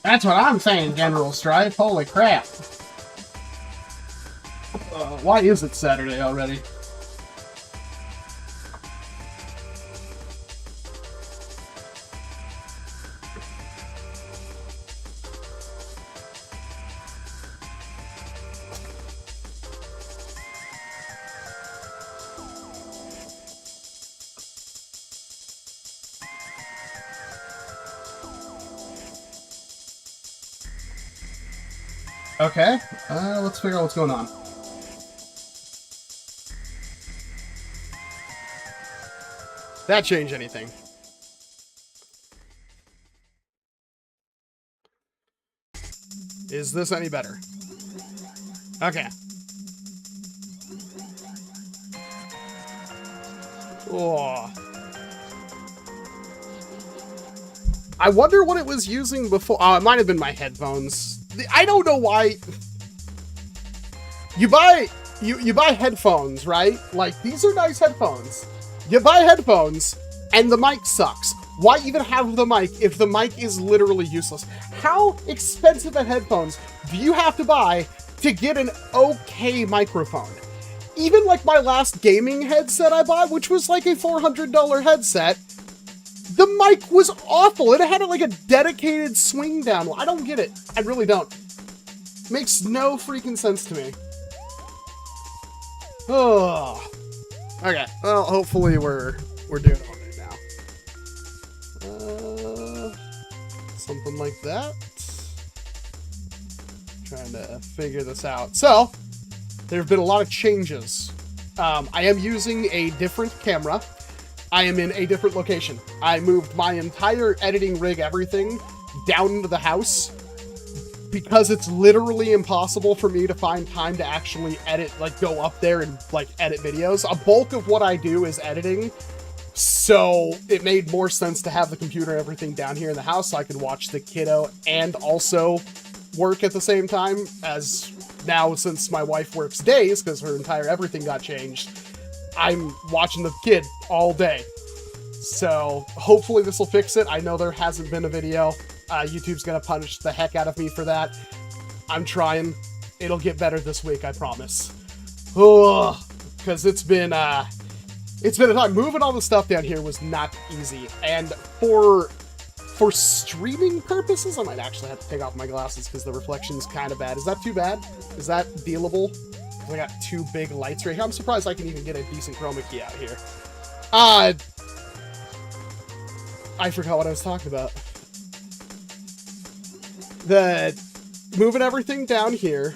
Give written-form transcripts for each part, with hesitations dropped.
That's what I'm saying, General Strife. Holy crap. Why is it Saturday already? Okay, let's figure out what's going on. That change anything? Is this any better? Okay. Oh. I wonder what it was using before. Oh, it might have been my headphones. I don't know why. You buy headphones, right? Like, these are nice headphones. You buy headphones, and the mic sucks. Why even have the mic if the mic is literally useless? How expensive a headphones do you have to buy to get an okay microphone? Even like my last gaming headset I bought, which was like a $400 headset, the mic was awful. It had like a dedicated swing down. I don't get it. I really don't. Makes no freaking sense to me. Oh. Okay. Well, hopefully we're doing all right now. Something like that. Trying to figure this out. So, there have been a lot of changes. I am using a different camera. I am in a different location. I moved my entire editing rig, everything, down into the house because it's literally impossible for me to find time to actually edit, like go up there and like edit videos. A bulk of what I do is editing, so it made more sense to have the computer and everything down here in the house so I could watch the kiddo and also work at the same time, as now since my wife works days because her entire everything got changed, I'm watching the kid all day. So hopefully this will fix it. I know there hasn't been a video. YouTube's gonna punish the heck out of me for that. I'm trying. It'll get better this week, I promise. Because it's been a time. Moving all the stuff down here was not easy. And for streaming purposes, I might actually have to take off my glasses because the reflection's kind of bad. Is that too bad? Is that dealable? I got two big lights right here. I'm surprised I can even get a decent chroma key out here. I forgot what I was talking about. Moving everything down here,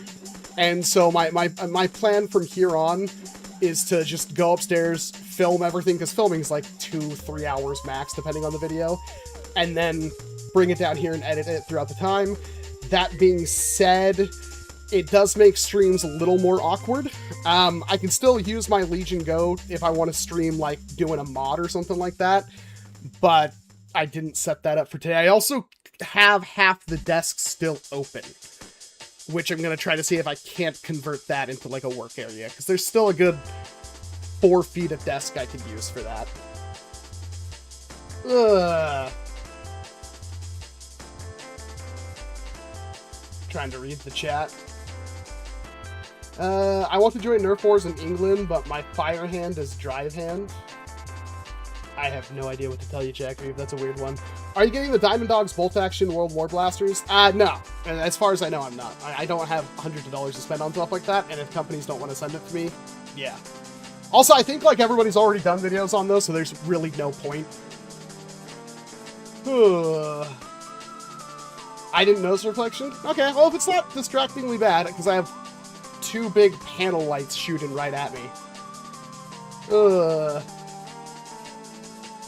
and so my plan from here on is to just go upstairs, film everything, because filming is like 2-3 hours max, depending on the video, and then bring it down here and edit it throughout the time. That being said, it does make streams a little more awkward. I can still use my Legion Go if I want to stream like doing a mod or something like that, but I didn't set that up for today. I also have half the desk still open, which I'm going to try to see if I can't convert that into like a work area, because there's still a good 4 feet of desk I could use for that. Trying to read the chat. I want to join Nerf Wars in England, but my fire hand is drive hand. I have no idea what to tell you, Jack Reeve. That's a weird one. Are you getting the Diamond Dogs bolt action World War Blasters? No. As far as I know, I'm not. I don't have hundreds of dollars to spend on stuff like that, and if companies don't want to send it to me, yeah. Also, I think like everybody's already done videos on those, so there's really no point. I didn't notice reflection? Okay, well, if it's not distractingly bad, because I have 2 big panel lights shooting right at me.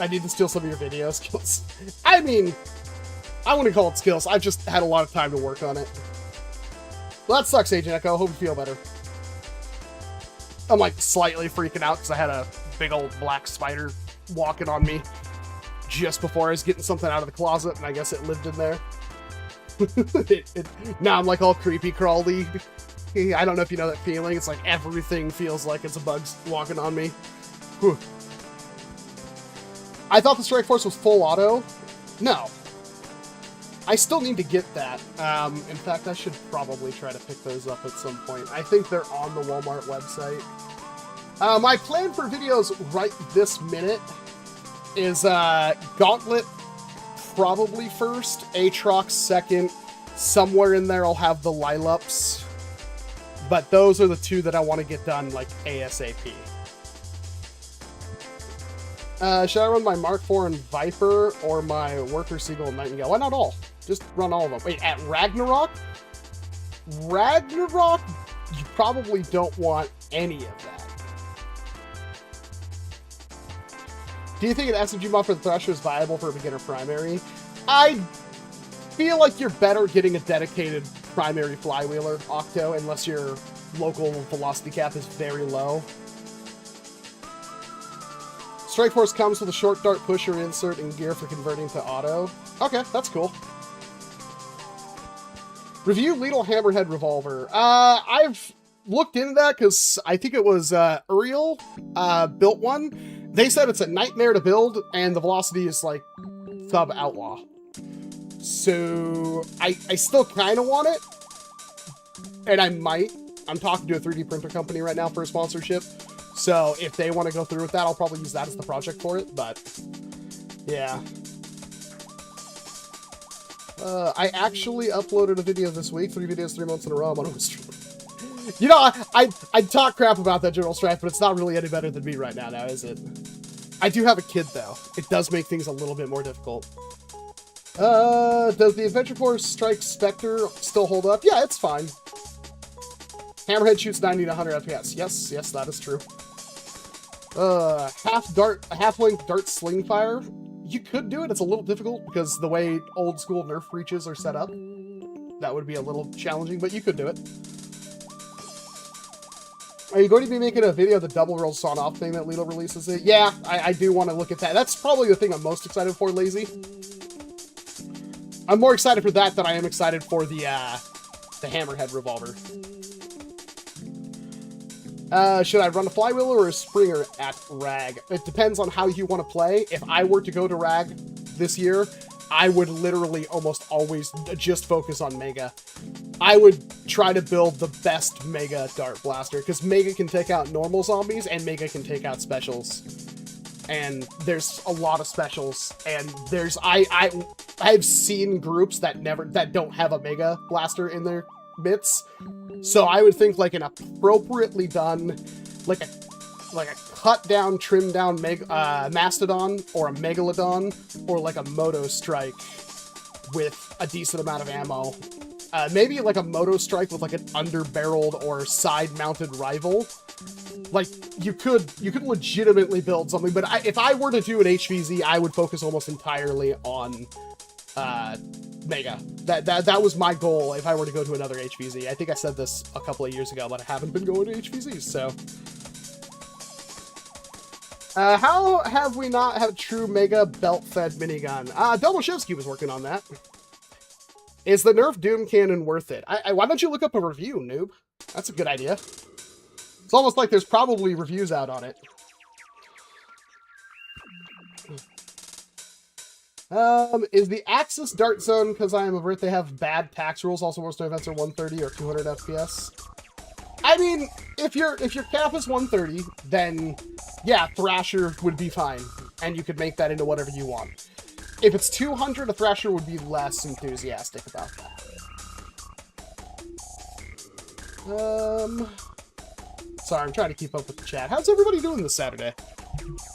I need to steal some of your video skills. I mean, I wouldn't call it skills. I've just had a lot of time to work on it. Well, that sucks, Agent Echo. Hope you feel better. I'm like slightly freaking out because I had a big old black spider walking on me just before I was getting something out of the closet, and I guess it lived in there. Now I'm like all creepy crawly. I don't know if you know that feeling. It's like everything feels like it's a bug walking on me. Whew. I thought the Strike Force was full auto. No. I still need to get that. In fact, I should probably try to pick those up at some point. I think they're on the Walmart website. My plan for videos right this minute is Gauntlet probably first, Aatrox second. Somewhere in there I'll have the Lilups. But those are the two that I want to get done, like, ASAP. Should I run my Mark IV and Viper or my Worker Seagull and Nightingale? Why not all? Just run all of them. Wait, at Ragnarok? Ragnarok, you probably don't want any of that. Do you think an SMG mod for the Thrasher is viable for a beginner primary? I feel like you're better getting a dedicated primary flywheeler, Octo, unless your local velocity cap is very low. Strike Force comes with a short dart pusher insert and gear for converting to auto. Okay, that's cool. Review Lethal Hammerhead Revolver. I've looked into that because I think it was Uriel built one. They said it's a nightmare to build and the velocity is like sub-outlaw. So I still kind of want it. And I might. I'm talking to a 3D printer company right now for a sponsorship. So if they want to go through with that, I'll probably use that as the project for it. But yeah. I actually uploaded a video this week. 3 videos, 3 months in a row. I'm on a stream. You know, I talk crap about that General Strife, but it's not really any better than me right now, is it? I do have a kid, though. It does make things a little bit more difficult. Does the Adventure Force Strike Spectre still hold up? Yeah, it's fine. Hammerhead shoots 90 to 100 FPS. Yes, that is true. Half-length dart sling fire. You could do it. It's a little difficult because the way old school Nerf breaches are set up. That would be a little challenging, but you could do it. Are you going to be making a video of the double roll sawn off thing that Lilo releases it? Yeah, I do want to look at that. That's probably the thing I'm most excited for, Lazy. I'm more excited for that than I am excited for the Hammerhead Revolver. Should I run a Flywheeler or a Springer at Rag? It depends on how you want to play. If I were to go to Rag this year, I would literally almost always just focus on Mega. I would try to build the best Mega Dart Blaster, because Mega can take out normal zombies, and Mega can take out specials. And there's a lot of specials, and there's... I've seen groups that don't have a Mega Blaster in their bits. So I would think like an appropriately done, like a cut down, trimmed down Mastodon or a Megalodon or like a Moto Strike with a decent amount of ammo. Maybe like a Moto Strike with like an under-barreled or side-mounted rival. Like you could legitimately build something, but if I were to do an HVZ, I would focus almost entirely on Mega. That was my goal if I were to go to another HVZ. I think I said this a couple of years ago, but I haven't been going to HVZs, so. How have we not had a true Mega belt-fed minigun? Domoshevsky was working on that. Is the Nerf Doom Cannon worth it? Why don't you look up a review, noob? That's a good idea. It's almost like there's probably reviews out on it. Is the Axis Dart Zone, because I am a Brit, they have bad tax rules, also most events are 130 or 200 FPS? I mean, if your cap is 130, then yeah, Thrasher would be fine, and you could make that into whatever you want. If it's 200, a Thrasher would be less enthusiastic about that. Sorry, I'm trying to keep up with the chat. How's everybody doing this Saturday?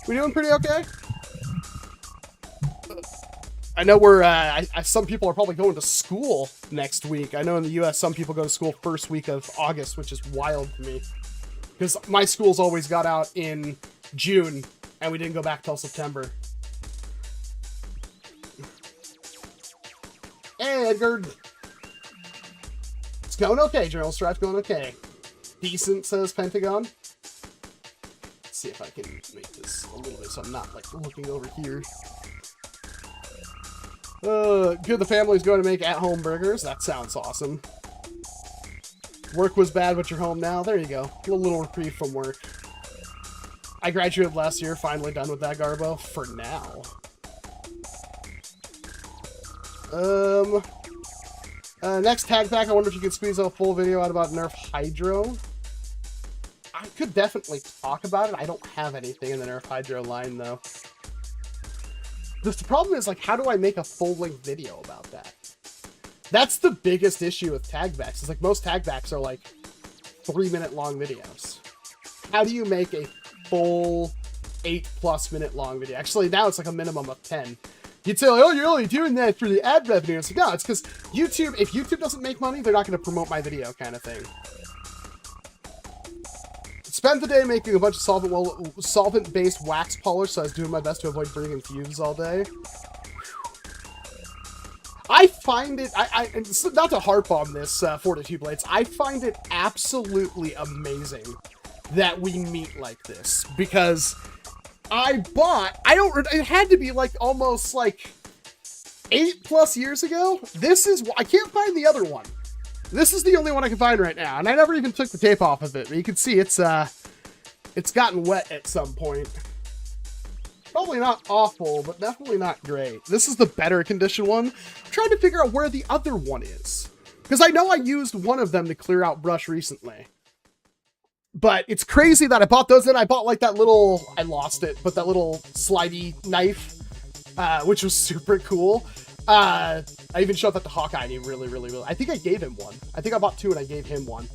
We doing pretty okay? I know some people are probably going to school next week. I know in the US, some people go to school first week of August, which is wild to me. Because my school's always got out in June, and we didn't go back till September. Hey, Edgar. It's going okay, General Strife, going okay. Decent, says Pentagon. Let's see if I can make this a little bit so I'm not, like, looking over here. Good, the family's going to make at-home burgers. That sounds awesome. Work was bad, but you're home now. There you go. A little reprieve from work. I graduated last year. Finally done with that garbo. For now. Next tag pack, I wonder if you could squeeze a full video out about Nerf Hydro. I could definitely talk about it. I don't have anything in the Nerf Hydro line, though. The problem is, like, how do I make a full-length video about that? That's the biggest issue with tag backs. It's like most tag backs are, like, 3-minute long videos. How do you make a full 8+ minute long video? Actually, now it's like a minimum of 10. You'd say, like, oh, you're only doing that for the ad revenue. It's like, no, it's because YouTube, if YouTube doesn't make money, they're not going to promote my video kind of thing. Spent the day making a bunch of solvent-based wax polish, so I was doing my best to avoid bringing fumes all day. I find it, not to harp on this 42 Blades, I find it absolutely amazing that we meet like this, because it had to be like almost like 8+ years ago. I can't find the other one. This is the only one I can find right now, and I never even took the tape off of it. But you can see it's gotten wet at some point. Probably not awful, but definitely not great. This is the better condition one. I'm trying to figure out where the other one is, because I know I used one of them to clear out brush recently. But it's crazy that I bought those, and I bought like that little, I lost it, but that little slidey knife, which was super cool. I even showed that to Hawkeye, and he really, I think I gave him one. I think I bought 2 and I gave him one.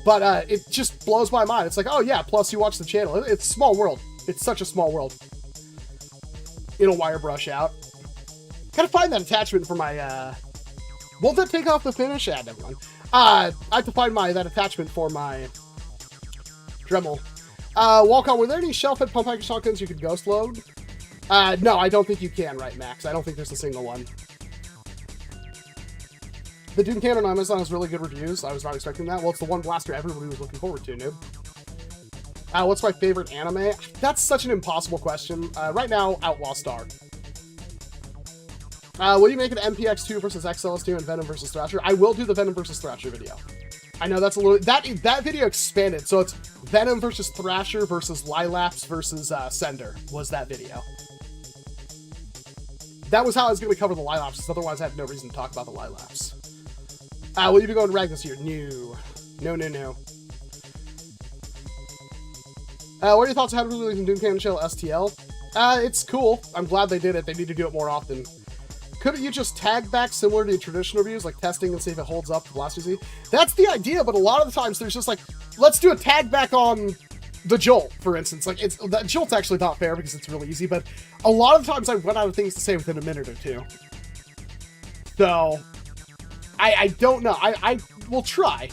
But it just blows my mind. It's like, oh yeah, plus you watch the channel. It's a small world. It's such a small world. It'll wire brush out. Gotta find that attachment for my, won't that take off the finish? Yeah, never mind. I have to find that attachment for my Dremel. Walcom, were there any shelf-head pump action shotguns you could ghost load? No, I don't think you can, right, Max? I don't think there's a single one. The Doom Cannon on Amazon has really good reviews. I was not expecting that. Well, it's the one blaster everybody was looking forward to, noob. What's my favorite anime? That's such an impossible question. Right now, Outlaw Star. What do you make an MPX2 versus XLS2 and Venom versus Thrasher? I will do the Venom versus Thrasher video. I know that's a little... That video expanded, so it's Venom versus Thrasher versus Lilaps versus Sender was that video. That was how I was going to cover the Lilaps, because otherwise I had no reason to talk about the Lilaps. Will you be going to Rag this year? No. What are your thoughts on how to release Doom Cannon Shell STL? It's cool. I'm glad they did it. They need to do it more often. Couldn't you just tag back similar to traditional reviews, like testing and see if it holds up to Blaster Z? That's the idea, but a lot of the times there's just like, let's do a tag back on the Jolt, for instance. Like, that Jolt's actually not fair because it's really easy, but a lot of the times I run out of things to say within a minute or two. So, I don't know. I will try.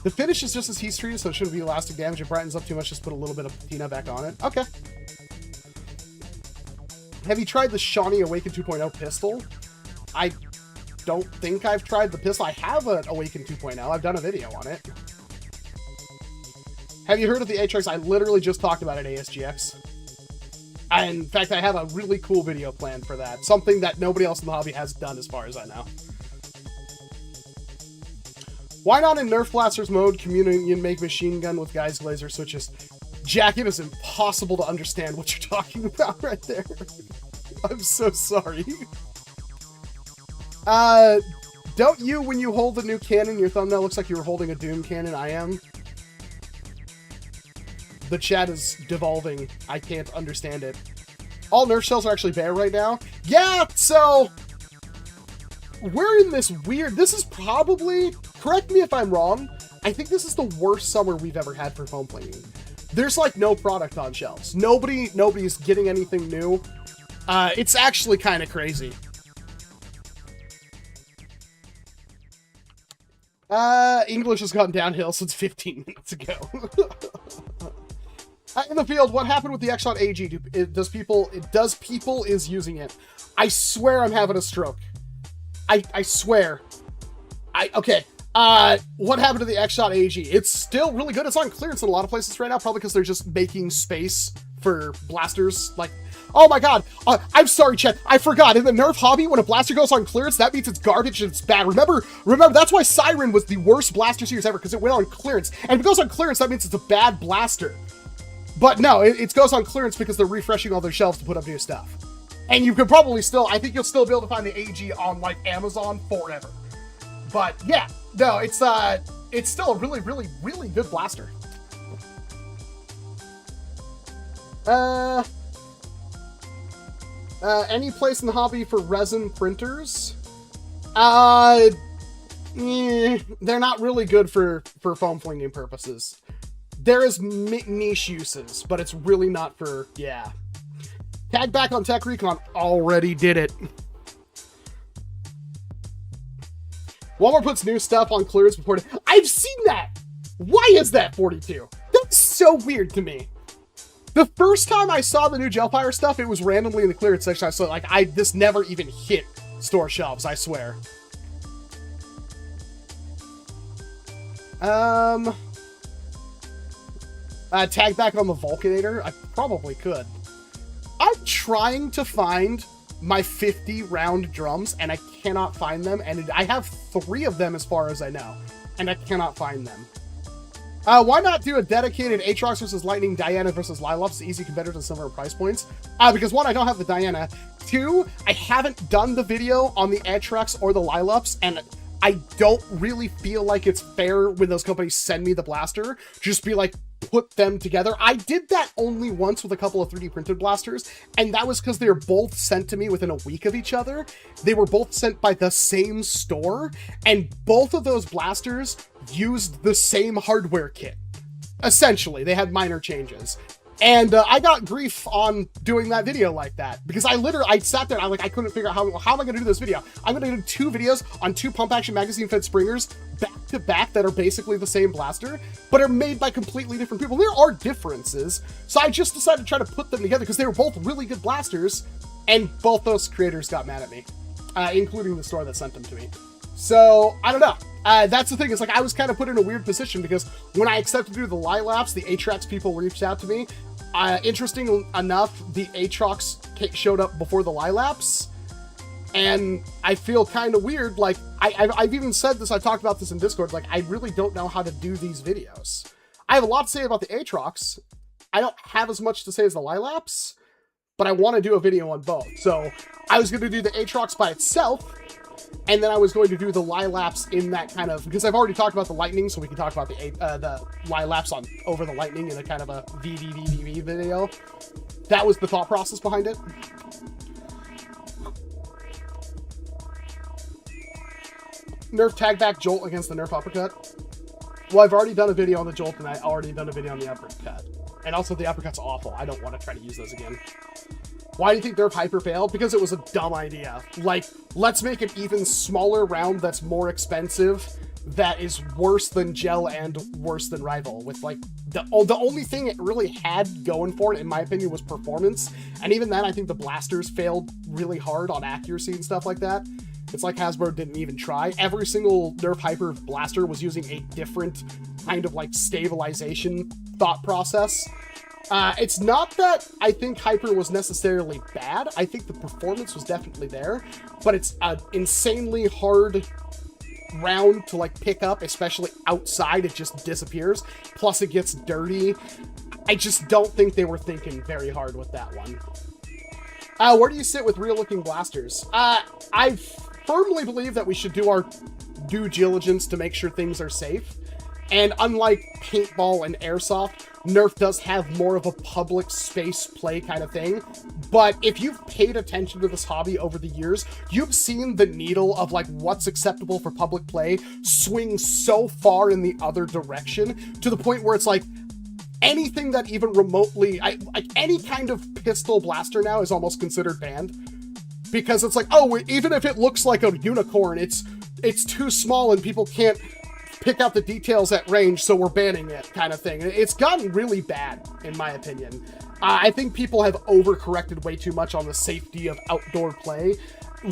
The finish is just as heat treated, so it shouldn't be elastic damage. If it brightens up too much, just put a little bit of patina back on it. Okay. Have you tried the Shawnee Awaken 2.0 pistol? I don't think I've tried the pistol. I have an Awaken 2.0. I've done a video on it. Have you heard of the Atrix? I literally just talked about it at ASGX. And in fact, I have a really cool video planned for that. Something that nobody else in the hobby has done as far as I know. Why not in NERF Blasters mode, communion make machine gun with guys laser switches? Jack, it is impossible to understand what you're talking about right there. I'm so sorry. Don't you, when you hold the new cannon, your thumbnail looks like you were holding a Doom cannon? I am. The chat is devolving. I can't understand it. All Nerf shells are actually bare right now. Yeah, so... we're in this weird... This is probably... Correct me if I'm wrong. I think this is the worst summer we've ever had for foam flinging. There's like no product on shelves. Nobody's getting anything new. It's actually kind of crazy. English has gone downhill since 15 minutes ago. In the field, what happened with the X-Shot AG? Does people is using it? I swear I'm having a stroke. I swear. Okay. What happened to the X-Shot AG? It's still really good. It's on clearance in a lot of places right now, probably because they're just making space for blasters. Like, oh my god, I'm sorry, Chet, I forgot. In the Nerf hobby, when a blaster goes on clearance, that means it's garbage and it's bad. Remember, that's why Siren was the worst blaster series ever, because it went on clearance. And if it goes on clearance, that means it's a bad blaster. But no, it goes on clearance because they're refreshing all their shelves to put up new stuff. And you could probably still, I think you'll still be able to find the AG on like Amazon forever. But yeah, no, it's still a really, really, really good blaster. Any place in the hobby for resin printers? They're not really good for foam flinging purposes. There is niche uses, but it's really not for, yeah. Tag back on Tech Recon already did it. Walmart puts new stuff on clearance before. I've seen that. Why is that 42? That's so weird to me. The first time I saw the new Gelfire stuff, it was randomly in the clearance section. I saw like this never even hit store shelves. I swear. Tag back on the Vulcanator. I probably could. I'm trying to find my 50 round drums and I cannot find them, and I have 3 of them as far as I know, and I cannot find them. Why not do a dedicated Aatrox versus Lightning, Diana versus Lilops, easy competitors at similar price points? Because 1, I don't have the Diana. 2, I haven't done the video on the Aatrox or the Lilops, and I don't really feel like it's fair when those companies send me the blaster, just be like, put them together. I did that only once with a couple of 3D printed blasters, and that was because they were both sent to me within a week of each other. They were both sent by the same store, and both of those blasters used the same hardware kit. Essentially, they had minor changes. And I got grief on doing that video like that, because I sat there and I couldn't figure out how am I going to do this video? I'm going to do 2 videos on 2 pump action magazine fed springers back to back that are basically the same blaster, but are made by completely different people. There are differences. So I just decided to try to put them together because they were both really good blasters, and both those creators got mad at me, including the store that sent them to me. So I don't know. That's the thing, is like I was kind of put in a weird position because when I accepted to do the Lilaps, the Aatrox people reached out to me. Interesting enough, the Aatrox showed up before the Lilaps, and I feel kind of weird. Like I've even said this, I talked about this in Discord, like I really don't know how to do these videos. I have a lot to say about the Aatrox. I don't have as much to say as the Lilaps, but I want to do a video on both. So I was going to do the Aatrox by itself, and then I was going to do the Lilaps in that kind of, because I've already talked about the Lightning, so we can talk about the Lilaps on over the Lightning in a kind of a VVVV video. That was the thought process behind it. Nerf tag back Jolt against the Nerf Uppercut. Well, I've already done a video on the Jolt, and I already done a video on the Uppercut. And also, the Uppercut's awful. I don't want to try to use those again. Why do you think Nerf Hyper failed? Because it was a dumb idea. Like, let's make an even smaller round that's more expensive, that is worse than Gel and worse than Rival. With, like, the only thing it really had going for it, in my opinion, was performance. And even then, I think the blasters failed really hard on accuracy and stuff like that. It's like Hasbro didn't even try. Every single Nerf Hyper blaster was using a different kind of, like, stabilization thought process. It's not that I think Hyper was necessarily bad. I think the performance was definitely there, but it's an insanely hard round to like pick up, especially outside. It just disappears. Plus it gets dirty. I just don't think they were thinking very hard with that one. Where do you sit with real looking blasters? I firmly believe that we should do our due diligence to make sure things are safe. And unlike paintball and airsoft, Nerf does have more of a public space play kind of thing. But if you've paid attention to this hobby over the years, you've seen the needle of like what's acceptable for public play swing so far in the other direction, to the point where it's like anything that even remotely, like any kind of pistol blaster now is almost considered banned. Because it's like, oh, even if it looks like a unicorn, it's too small and people can't pick out the details at range, so we're banning it, kind of thing. It's gotten really bad, in my opinion. I think people have overcorrected way too much on the safety of outdoor play,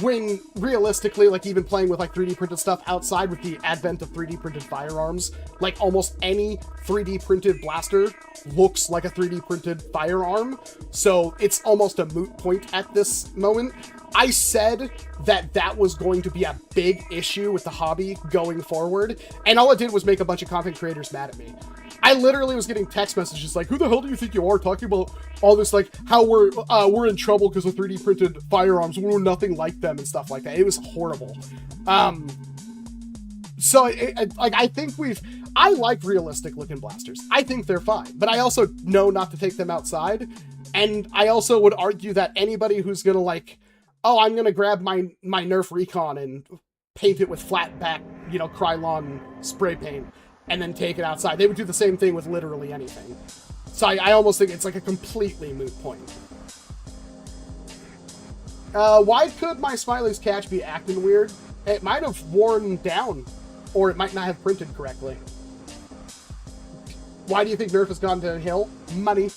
when realistically, like even playing with like 3D printed stuff outside with the advent of 3D printed firearms, like almost any 3D printed blaster looks like a 3D printed firearm, so it's almost a moot point at this moment. I said that that was going to be a big issue with the hobby going forward, and all it did was make a bunch of content creators mad at me. I literally was getting text messages like, who the hell do you think you are talking about all this, like, how we're in trouble because of 3D printed firearms. We're nothing like them and stuff like that. It was horrible. So, I think I like realistic looking blasters. I think they're fine, but I also know not to take them outside. And I also would argue that anybody who's going to like, oh, I'm going to grab my Nerf Recon and paint it with flat back, you know, Krylon spray paint and then take it outside. They would do the same thing with literally anything. So I almost think it's like a completely moot point. Why could my Smiley's catch be acting weird? It might have worn down, or it might not have printed correctly. Why do you think Nerf has gone downhill? Money.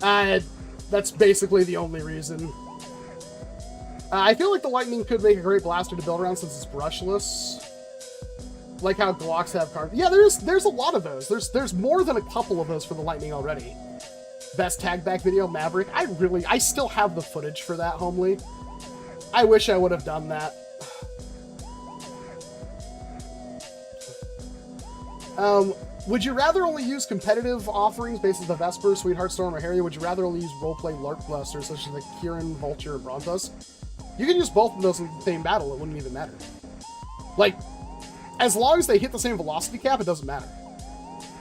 That's basically the only reason. I feel like the Lightning could make a great blaster to build around since it's brushless. Like how Glocks have carbon. Yeah, there's a lot of those. There's more than a couple of those for the Lightning already. Best tag back video, Maverick. I still have the footage for that, homely. I wish I would have done that. Would you rather only use competitive offerings based on the Vesper, Sweetheart Storm, or Harry? Would you rather only use roleplay LARP blasters such as the Kieran, Vulture, and Brontos? You can use both of those in the same battle, it wouldn't even matter. Like, as long as they hit the same velocity cap, it doesn't matter.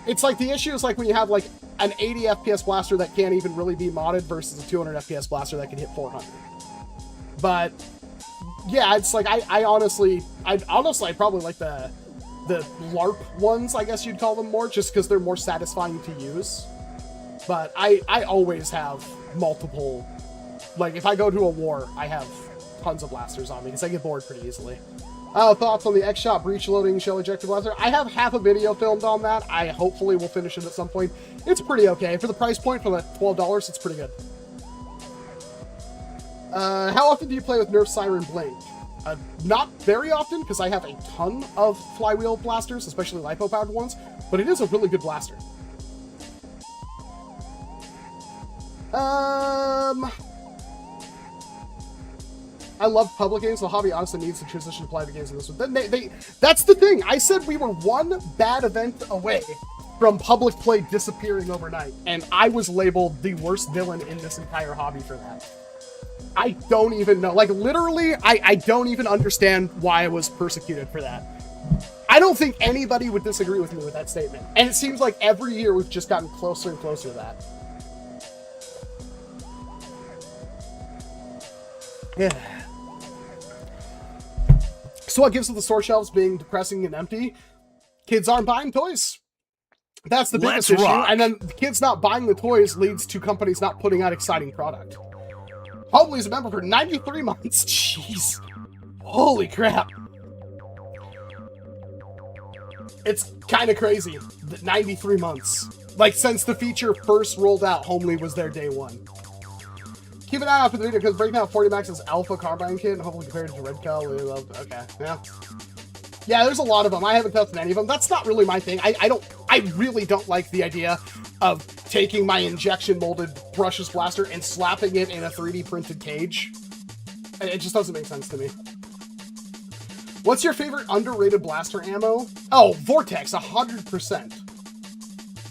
It's like the issue is like when you have like an 80 FPS blaster that can't even really be modded versus a 200 FPS blaster that can hit 400. But yeah, it's like I'd honestly probably like the LARP ones, I guess you'd call them more, just because they're more satisfying to use. But I always have multiple, like if I go to a war, I have tons of blasters on me because I get bored pretty easily. Thoughts on the X-Shot breech loading shell ejector blaster? I have half a video filmed on that. I hopefully will finish it at some point. It's pretty okay. For the price point, for the $12, it's pretty good. How often do you play with Nerf Siren Blink? Not very often, because I have a ton of flywheel blasters, especially lipo-powered ones, but it is a really good blaster. I love public games, so the hobby honestly needs to transition to private games in this one. That's the thing. I said we were one bad event away from public play disappearing overnight, and I was labeled the worst villain in this entire hobby for that. I don't even know. Like, literally, I don't even understand why I was persecuted for that. I don't think anybody would disagree with me with that statement. And it seems like every year we've just gotten closer and closer to that. Yeah. So what gives with the store shelves being depressing and empty? Kids aren't buying toys. That's the biggest issue. And then the kids not buying the toys leads to companies not putting out exciting product. Homely's a member for 93 months. Jeez. Holy crap. It's kind of crazy. 93 months. Like, since the feature first rolled out, Homely was there day one. Keep an eye out for the video because breaking out 40 Max's Alpha Carbine kit, hopefully compared to Red Cal. Okay, yeah. Yeah, there's a lot of them. I haven't touched any of them. That's not really my thing. I really don't like the idea of taking my injection molded brushless blaster and slapping it in a 3D printed cage. It just doesn't make sense to me. What's your favorite underrated blaster ammo? Oh, Vortex, 100%.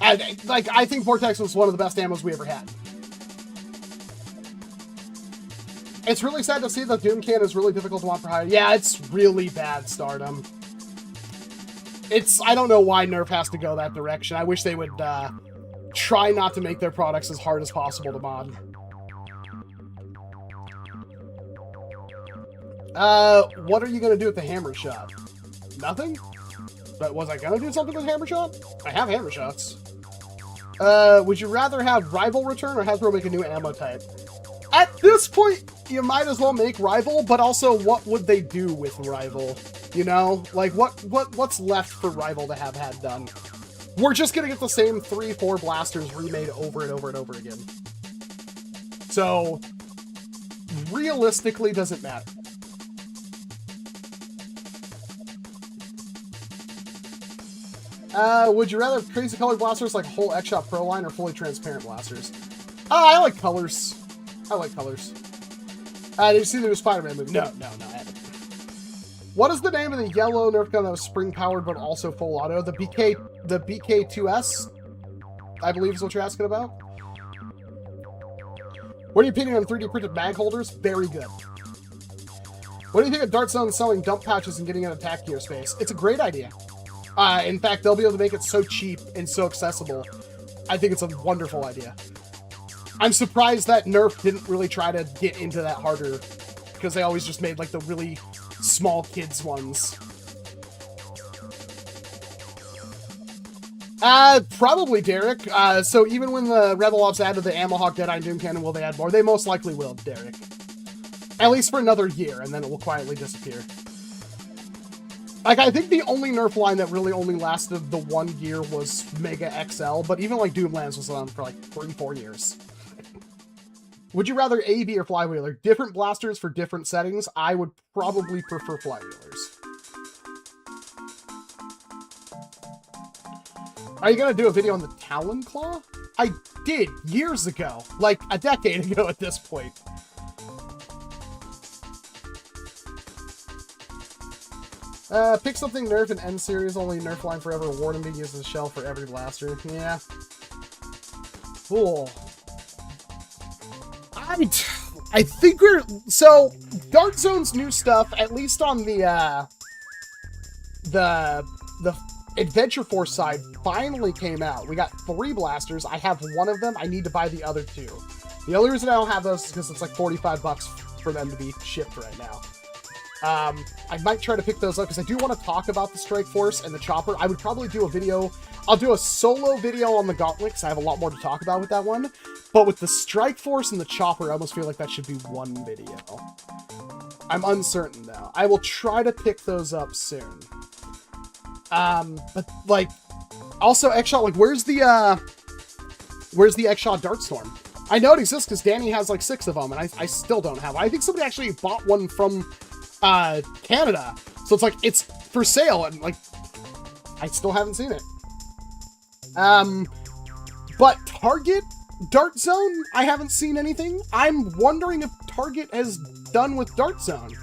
I think Vortex was one of the best ammos we ever had. It's really sad to see that Doom Can is really difficult to want for hire. Yeah, it's really bad, Stardom. I don't know why Nerf has to go that direction. I wish they would try not to make their products as hard as possible to mod. What are you going to do with the hammer shot? Nothing? But was I going to do something with hammer shot? I have hammer shots. Would you rather have Rival return or Hasbro make a new ammo type? At this point, you might as well make Rival, but also what would they do with Rival? You know? Like, what's left for Rival to have had done? We're just gonna get the same 3-4 blasters remade over and over and over again. So, realistically, does it matter? Would you rather have crazy colored blasters like a whole X-Shot Pro line or fully transparent blasters? I like colors. I like colors. Did you see the new Spider-Man movie? No, I haven't. What is the name of the yellow Nerf gun that was spring powered but also full auto? The BK2S, I believe is what you're asking about. What are your opinion on 3D printed mag holders? Very good. What do you think of Dart Zone selling dump pouches and getting an attack gear space? It's a great idea. In fact, they'll be able to make it so cheap and so accessible. I think it's a wonderful idea. I'm surprised that Nerf didn't really try to get into that harder, because they always just made like the really small kids ones. Probably, Derek. So even when the Rebel Ops added the Ammo Hawk Deadeye Doom Cannon, will they add more? They most likely will, Derek. At least for another year, and then it will quietly disappear. Like, I think the only Nerf line that really only lasted the 1 year was Mega XL, but even like Doomlands was on for like 3-4 years. Would you rather AB or Flywheeler? Different blasters for different settings. I would probably prefer Flywheelers. Are you gonna do a video on the Talon Claw? I did years ago, like a decade ago at this point. Pick something Nerf and N series, only Nerf line forever. Warning to use the shell for every blaster. Yeah. Cool. I think we're... So, Dart Zone's new stuff, at least on the Adventure Force side, finally came out. We got 3 blasters. I have 1 of them. I need to buy the other 2. The only reason I don't have those is because it's like 45 bucks for them to be shipped right now. I might try to pick those up because I do want to talk about the Strike Force and the Chopper. I would probably do a video. I'll do a solo video on the Gauntlet because I have a lot more to talk about with that one. But with the Strike Force and the Chopper, I almost feel like that should be one video. I'm uncertain though. I will try to pick those up soon. But like, also X-Shot, like where's the X-Shot Dartstorm? I know it exists because Danny has like 6 of them and I still don't have one. I think somebody actually bought one from Canada. So it's like, it's for sale and like, I still haven't seen it. But Target Dart Zone, I haven't seen anything. I'm wondering if Target has done with Dart Zone.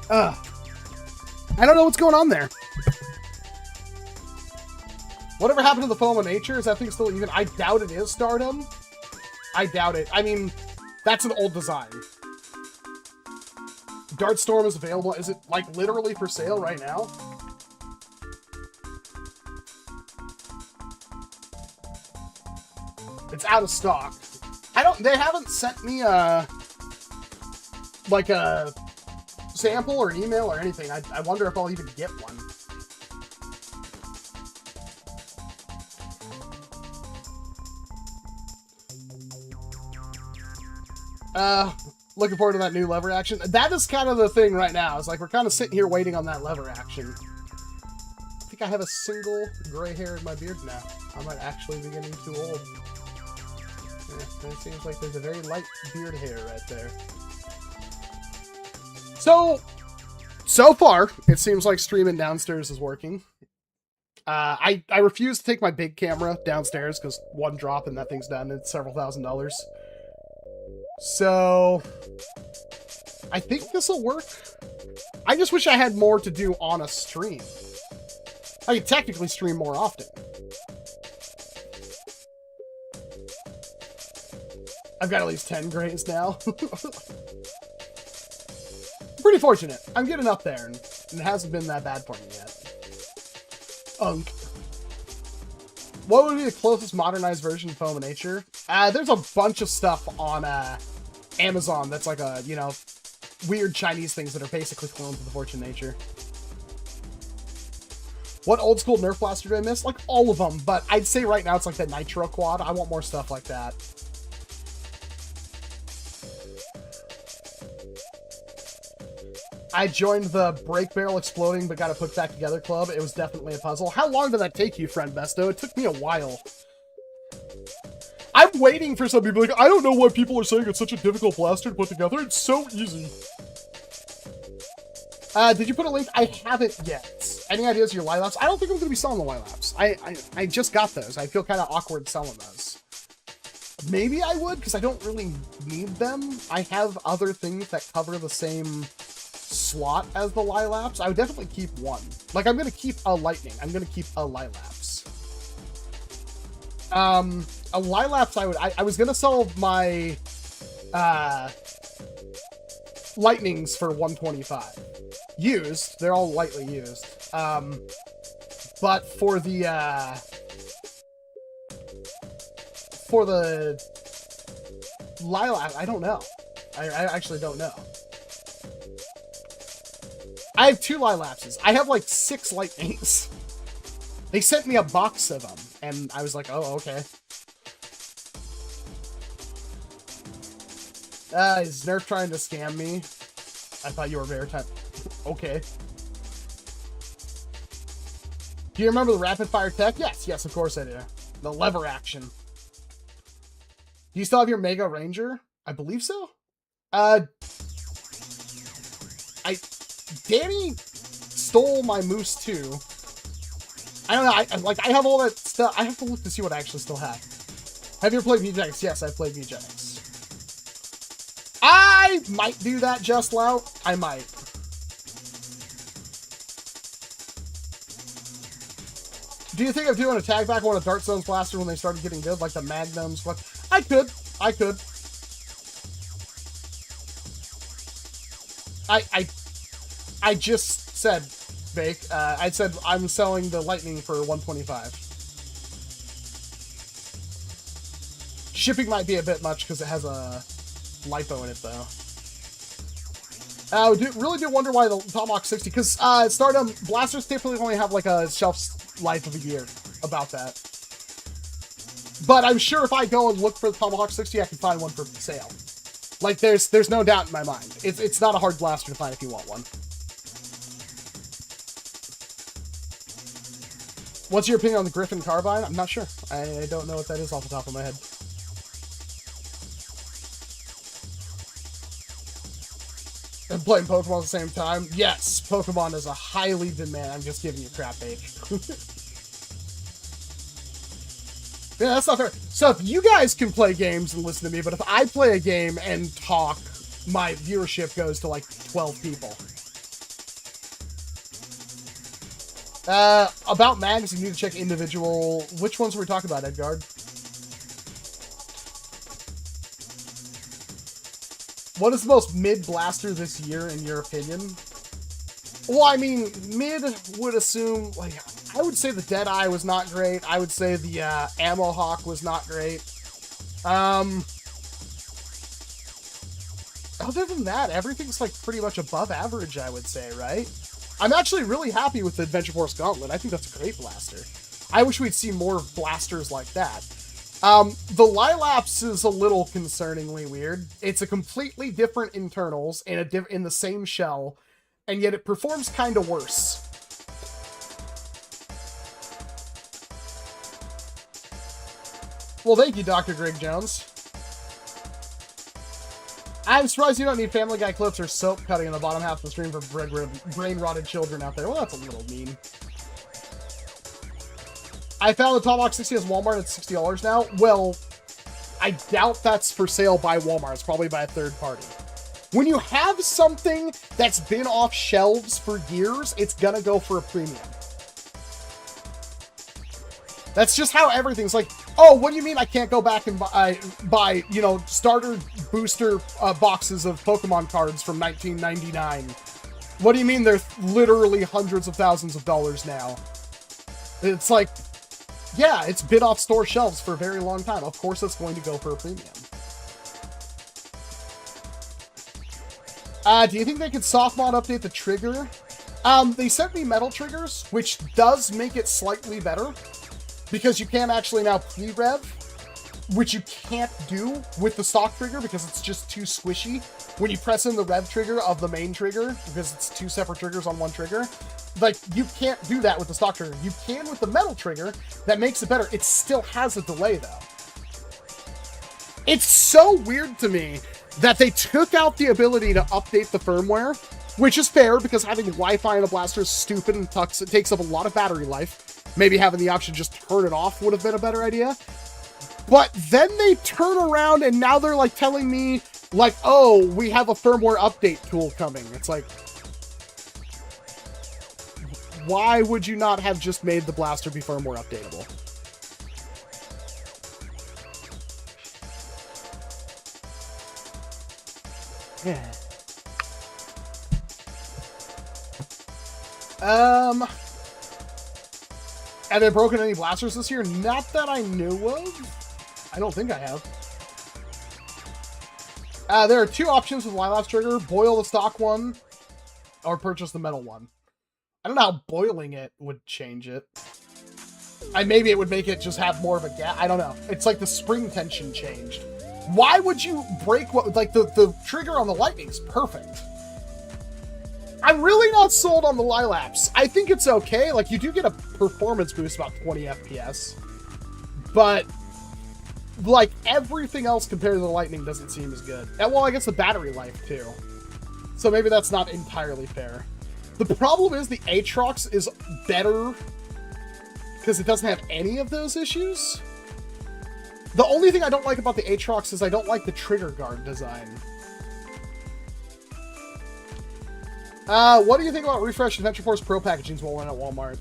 I don't know what's going on there. Whatever happened to the Foam of Nature? Is that thing still even? I doubt it is Stardom. I doubt it. I mean, that's an old design. Dartstorm is available. Is it like literally for sale right now? It's out of stock. They haven't sent me like a sample or an email or anything. I wonder if I'll even get one. Looking forward to that new lever action. That is kind of the thing right now. It's like we're kind of sitting here waiting on that lever action. I think I have a single gray hair in my beard now. I might actually be getting too old. Yeah, it seems like there's a very light beard hair right there. So far, it seems like streaming downstairs is working. I refuse to take my big camera downstairs because one drop and that thing's done. It's several $1,000s. So, I think this will work. I just wish I had more to do on a stream. I could technically stream more often. I've got at least 10 grays now. Pretty fortunate. I'm getting up there, and it hasn't been that bad for me yet. What would be the closest modernized version of Foam of Nature? There's a bunch of stuff on Amazon that's like a, you know, weird Chinese things that are basically clones of the Fortune Nature. What old school Nerf blaster do I miss? Like all of them, but I'd say right now it's like the Nitro Quad. I want more stuff like that. I joined the Break Barrel Exploding but got it put back together club. It was definitely a puzzle. How long did that take you, friend Besto? It took me a while. I'm waiting for some people like, I don't know why people are saying it's such a difficult blaster to put together. It's so easy. Did you put a link? I haven't yet. Any ideas of your Lilaps? I don't think I'm going to be selling the Lilaps. I just got those. I feel kind of awkward selling those. Maybe I would, because I don't really need them. I have other things that cover the same slot as the Lilaps. I would definitely keep one. Like, I'm going to keep a Lightning. I'm going to keep a Lilaps. A Lilaps, I was going to sell my Lightnings for 125. Used. They're all lightly used. But for the Lilac, I don't know. I actually don't know. I have 2 Lilapses. I have like 6 Lightnings. They sent me a box of them, and I was like, oh, okay. Is Nerf trying to scam me? I thought you were Maritime. Okay. Do you remember the rapid fire tech? Yes, of course I do. The lever action. Do you still have your Mega Ranger? I believe so. Danny stole my Moose too. I don't know. I have all that stuff. I have to look to see what I actually still have. Have you ever played Mujetics? Yes, I've played Mujetics. I might do that, Just Lout. I might. Do you think of doing a tag back one of Dart Zone's Blaster when they started getting good, like the Magnums? What? I could. I just said, Bake. I said I'm selling the Lightning for 125. Shipping might be a bit much because it has a lipo in it, though. I really do wonder why the Tomahawk 60, because Stardom Blasters typically only have like a shelf life of a year. About that. But I'm sure if I go and look for the Tomahawk 60, I can find one for sale. Like, there's no doubt in my mind. It's not a hard blaster to find if you want one. What's your opinion on the Griffin Carbine? I'm not sure. I don't know what that is off the top of my head. And playing Pokemon at the same time? Yes, Pokemon is a highly demand. I'm just giving you crap, Bake. Yeah, that's not fair. So if you guys can play games and listen to me, but if I play a game and talk, my viewership goes to like 12 people. About mags, you need to check individual. Which ones were we talking about, Edgard? What is the most mid blaster this year, in your opinion? Well, I mean, mid would assume, like, I would say the Deadeye was not great. I would say the Ammo Hawk was not great. Other than that, everything's like pretty much above average, I would say, right? I'm actually really happy with the Adventure Force Gauntlet. I think that's a great blaster. I wish we'd see more blasters like that. The Lilaps is a little concerningly weird. It's a completely different internals in the same shell, and yet it performs kind of worse. Well, thank you, Dr. Greg Jones. I'm surprised you don't need Family Guy clips or soap cutting in the bottom half of the stream for brain-rotted children out there. Well, that's a little mean. I found the Tomahawk 60 at Walmart at $60 now. Well, I doubt that's for sale by Walmart. It's probably by a third party. When you have something that's been off shelves for years, it's gonna go for a premium. That's just how everything's like, oh, what do you mean I can't go back and buy you know, starter booster boxes of Pokemon cards from 1999? What do you mean they're literally hundreds of thousands of dollars now? It's like, yeah, it's been off store shelves for a very long time. Of course it's going to go for a premium. Do you think they could soft mod update the trigger? They sent me metal triggers, which does make it slightly better. Because you can actually now pre-rev, which you can't do with the stock trigger because it's just too squishy. When you press in the rev trigger of the main trigger, because it's two separate triggers on one trigger, like, you can't do that with the stock trigger. You can with the metal trigger. That makes it better. It still has a delay, though. It's so weird to me that they took out the ability to update the firmware, which is fair because having Wi-Fi in a blaster is stupid and takes up a lot of battery life. Maybe having the option to just turn it off would have been a better idea. But then they turn around and now they're like telling me like, oh, we have a firmware update tool coming. It's like, why would you not have just made the blaster be firmware updatable? Yeah. Have they broken any blasters this year? Not that I knew of. I don't think I have. There are two options with Lila's trigger. Boil the stock one or purchase the metal one. I don't know how boiling it would change it. Maybe it would make it just have more of a gap. I don't know. It's like the spring tension changed. Why would you break what, like the trigger on the Lightning's perfect. I'm really not sold on the Lilaps. I think it's okay. Like, you do get a performance boost about 20 FPS. But, like, everything else compared to the Lightning doesn't seem as good. And, well, I guess the battery life, too. So maybe that's not entirely fair. The problem is the Aatrox is better because it doesn't have any of those issues. The only thing I don't like about the Aatrox is I don't like the trigger guard design. What do you think about Refresh Adventure Force Pro packagings rolling at Walmart?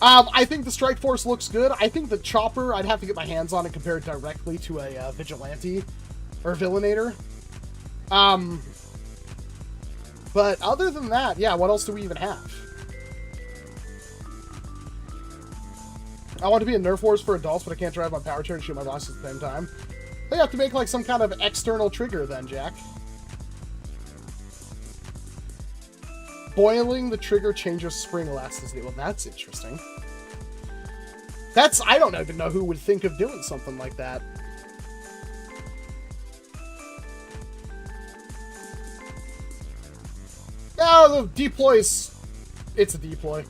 I think the Strike Force looks good. I think the Chopper, I'd have to get my hands on it compared directly to a Vigilante or Villainator. But other than that, yeah, what else do we even have? I want to be a Nerf Wars for adults, but I can't drive my power chair and shoot my boss at the same time. They have to make like some kind of external trigger then, Jack. Boiling the trigger changes spring elasticity. Well, that's interesting. I don't even know who would think of doing something like that. Oh, the deploys. It's a deploy.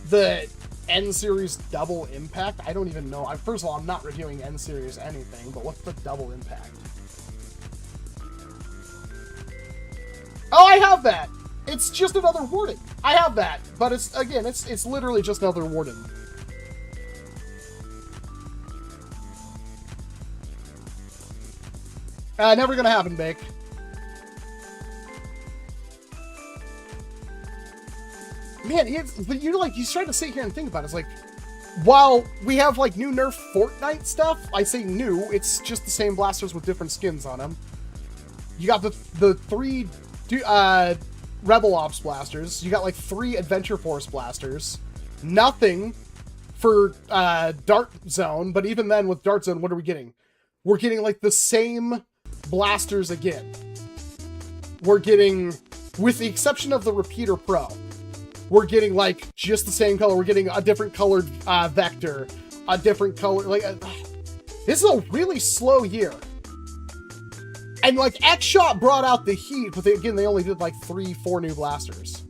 The N-Series double impact? I don't even know. First of all, I'm not reviewing N-Series anything, but what's the double impact? Oh, I have that! It's just another Warden. I have that, but it's, again, it's literally just another Warden. Never gonna happen, Bake. Man, but you try to sit here and think about it. It's like, while we have like new Nerf Fortnite stuff, I say new, it's just the same blasters with different skins on them. You got the three Rebel Ops blasters. You got like 3 Adventure Force blasters. Nothing for Dart Zone, but even then with Dart Zone, what are we getting? We're getting like the same blasters again. We're getting, with the exception of the Repeater Pro, we're getting like just the same color. We're getting a different colored vector, a different color. Like, this is a really slow year. And like X-Shot brought out the heat, but again, they only did like 3-4 new blasters.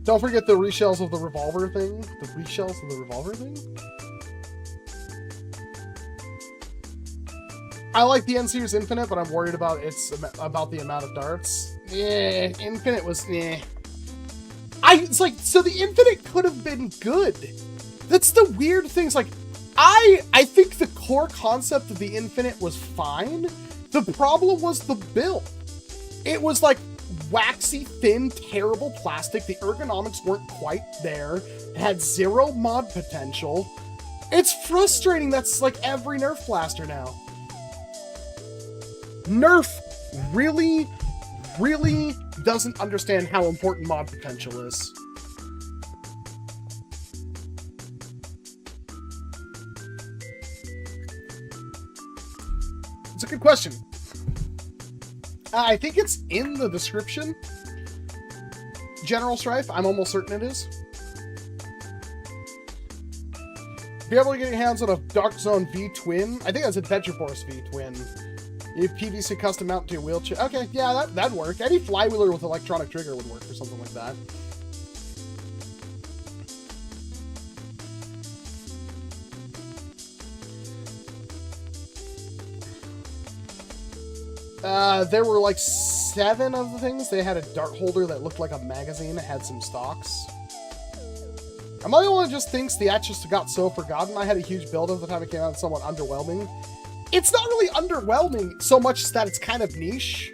Don't forget the reshells of the revolver thing. The reshells of the revolver thing? I like the N-Series Infinite, but I'm worried about about the amount of darts. Yeah, Infinite was, yeah. It's like, so the Infinite could have been good. That's the weird thing. It's like, I think the core concept of the Infinite was fine. The problem was the build. It was like waxy, thin, terrible plastic. The ergonomics weren't quite there. It had 0 mod potential. It's frustrating. That's like every Nerf blaster now. Nerf really, really doesn't understand how important mod potential is. It's a good question. I think it's in the description. General Strife, I'm almost certain it is. Be able to get your hands on a Dark Zone V-Twin. I think that's Adventure Force V-Twin. You PVC custom mount to your wheelchair. Okay, yeah, that'd work. Any flywheeler with electronic trigger would work or something like that. There were like 7 of the things, they had a dart holder that looked like a magazine that had some stocks. Am I the only one who just thinks the act just got so forgotten? I had a huge build at the time it came out, somewhat underwhelming. It's not really underwhelming so much as that it's kind of niche.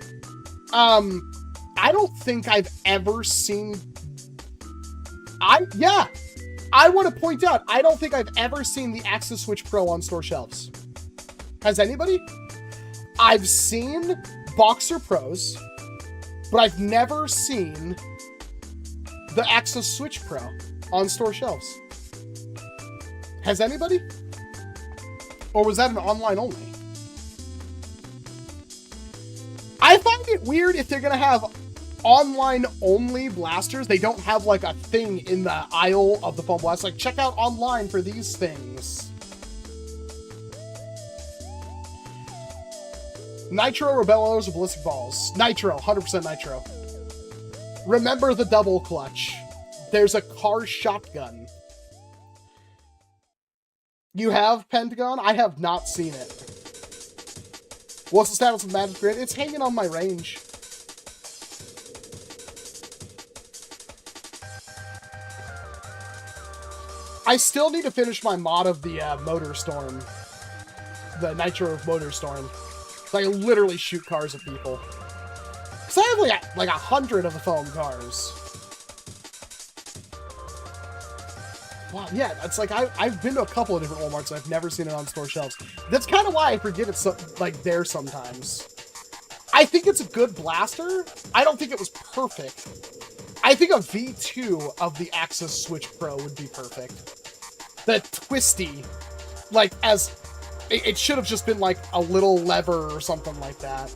I don't think I've ever seen... I want to point out, I don't think I've ever seen the Axis Switch Pro on store shelves. Has anybody? I've seen Boxer Pros, but I've never seen the Axis Switch Pro on store shelves. Has anybody? Or was that an online only? I find it weird if they're going to have online only blasters. They don't have like a thing in the aisle of the foam blast. Like, check out online for these things. Nitro, Rebellos, or Ballistic Balls? Nitro, 100% Nitro. Remember the double clutch. There's a car shotgun. You have Pentagon? I have not seen it. What's the status of Magic Grid? It's hanging on my range. I still need to finish my mod of the Motor Storm. The Nitro Motor Storm. So I literally shoot cars at people. Because I have like 100 of the foam cars. Wow, yeah, it's like I've been to a couple of different Walmarts and I've never seen it on store shelves. That's kind of why I forget it's so, like there sometimes. I think it's a good blaster. I don't think it was perfect. I think a V2 of the Axis Switch Pro would be perfect. The twisty, like as it should have just been like a little lever or something like that.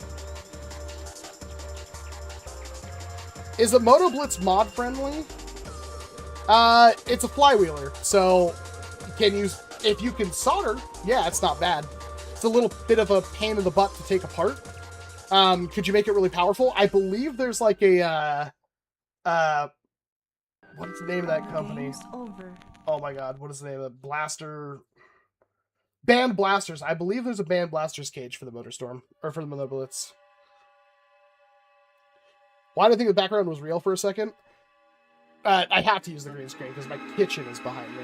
Is the Moto Blitz mod friendly? It's a flywheeler, so if you can solder, yeah, it's not bad. It's a little bit of a pain in the butt to take apart. Could you make it really powerful? I believe there's like a, what's the name of that company? Oh my god, what is the name of it? Blaster... Band Blasters. I believe there's a Band Blasters cage for the Motor Storm, or for the Moto Blitz. Why do I think the background was real for a second? I have to use the green screen because my kitchen is behind me.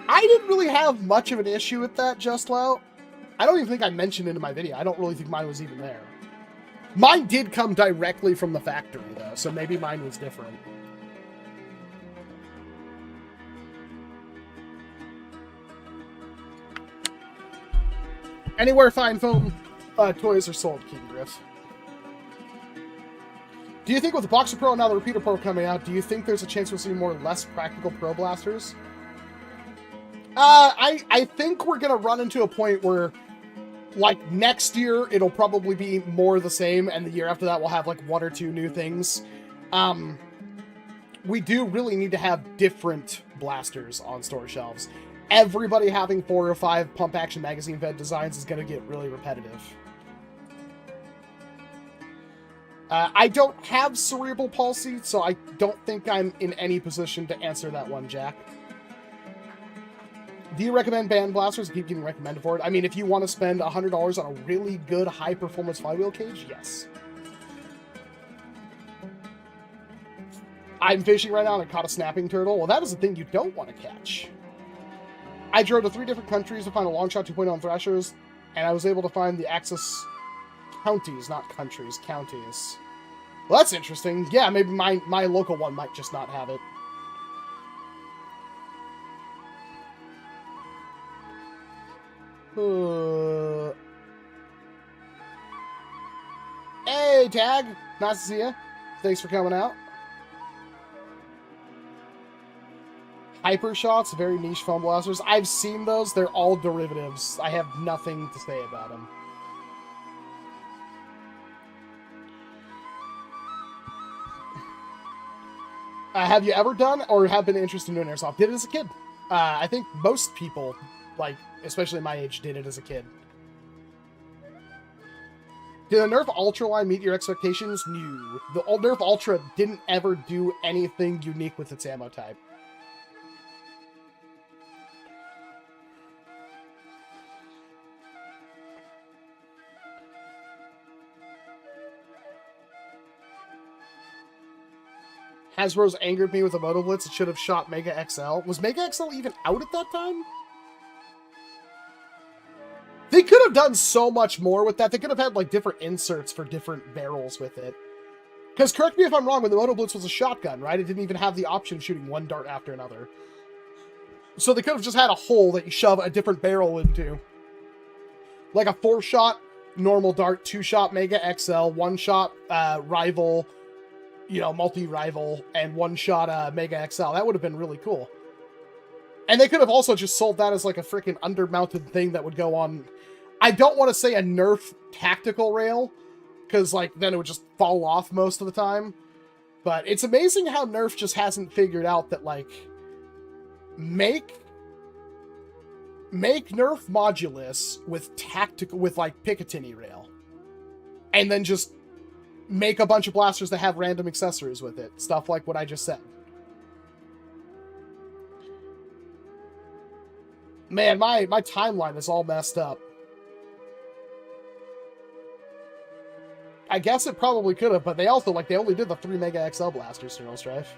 I didn't really have much of an issue with that just now. I don't even think I mentioned it in my video. I don't really think mine was even there. Mine did come directly from the factory, though, so maybe mine was different. Anywhere fine foam toys are sold, King Griff. Do you think with the Boxer Pro and now the Repeater Pro coming out, do you think there's a chance we'll see more less practical Pro blasters? I think we're going to run into a point where, like, next year, it'll probably be more the same, and the year after that, we'll have, like, 1 or 2 new things. We do really need to have different blasters on store shelves. Everybody having 4 or 5 pump-action magazine-fed designs is going to get really repetitive. I don't have cerebral palsy, so I don't think I'm in any position to answer that one, Jack. Do you recommend Band Blasters? I keep getting recommended for it. I mean, if you want to spend $100 on a really good high-performance flywheel cage, yes. I'm fishing right now and I caught a snapping turtle. Well, that is the thing you don't want to catch. I drove to 3 different countries to find a Longshot 2.0 on Thrashers, and I was able to find the Axis counties, not countries, counties. Well, that's interesting. Yeah, maybe my local one might just not have it. Hey, Tag! Nice to see you. Thanks for coming out. Hyper Shots, very niche foam blasters. I've seen those. They're all derivatives. I have nothing to say about them. Have you ever done or have been interested in doing airsoft? Did it as a kid. I think most people, like, especially my age, did it as a kid. Did the NERF Ultra line meet your expectations? No. The NERF Ultra didn't ever do anything unique with its ammo type. Hasbro's angered me with the Moto Blitz. It should have shot Mega XL. Was Mega XL even out at that time? They could have done so much more with that. They could have had, like, different inserts for different barrels with it. Because, correct me if I'm wrong, when the Moto Blitz was a shotgun, right? It didn't even have the option of shooting one dart after another. So they could have just had a hole that you shove a different barrel into. Like a 4-shot normal dart, 2-shot Mega XL, 1-shot rival, you know, multi-rival, and 1-shot Mega XL. That would have been really cool. And they could have also just sold that as like a freaking undermounted thing that would go on. I don't want to say a Nerf tactical rail, because like then it would just fall off most of the time. But it's amazing how Nerf just hasn't figured out that like make Nerf Modulus with tactical, with like Picatinny rail, and then just make a bunch of blasters that have random accessories with it. Stuff like what I just said. Man, my timeline is all messed up. I guess it probably could have, but they also, like, they only did the 3 Mega XL blasters to Strife.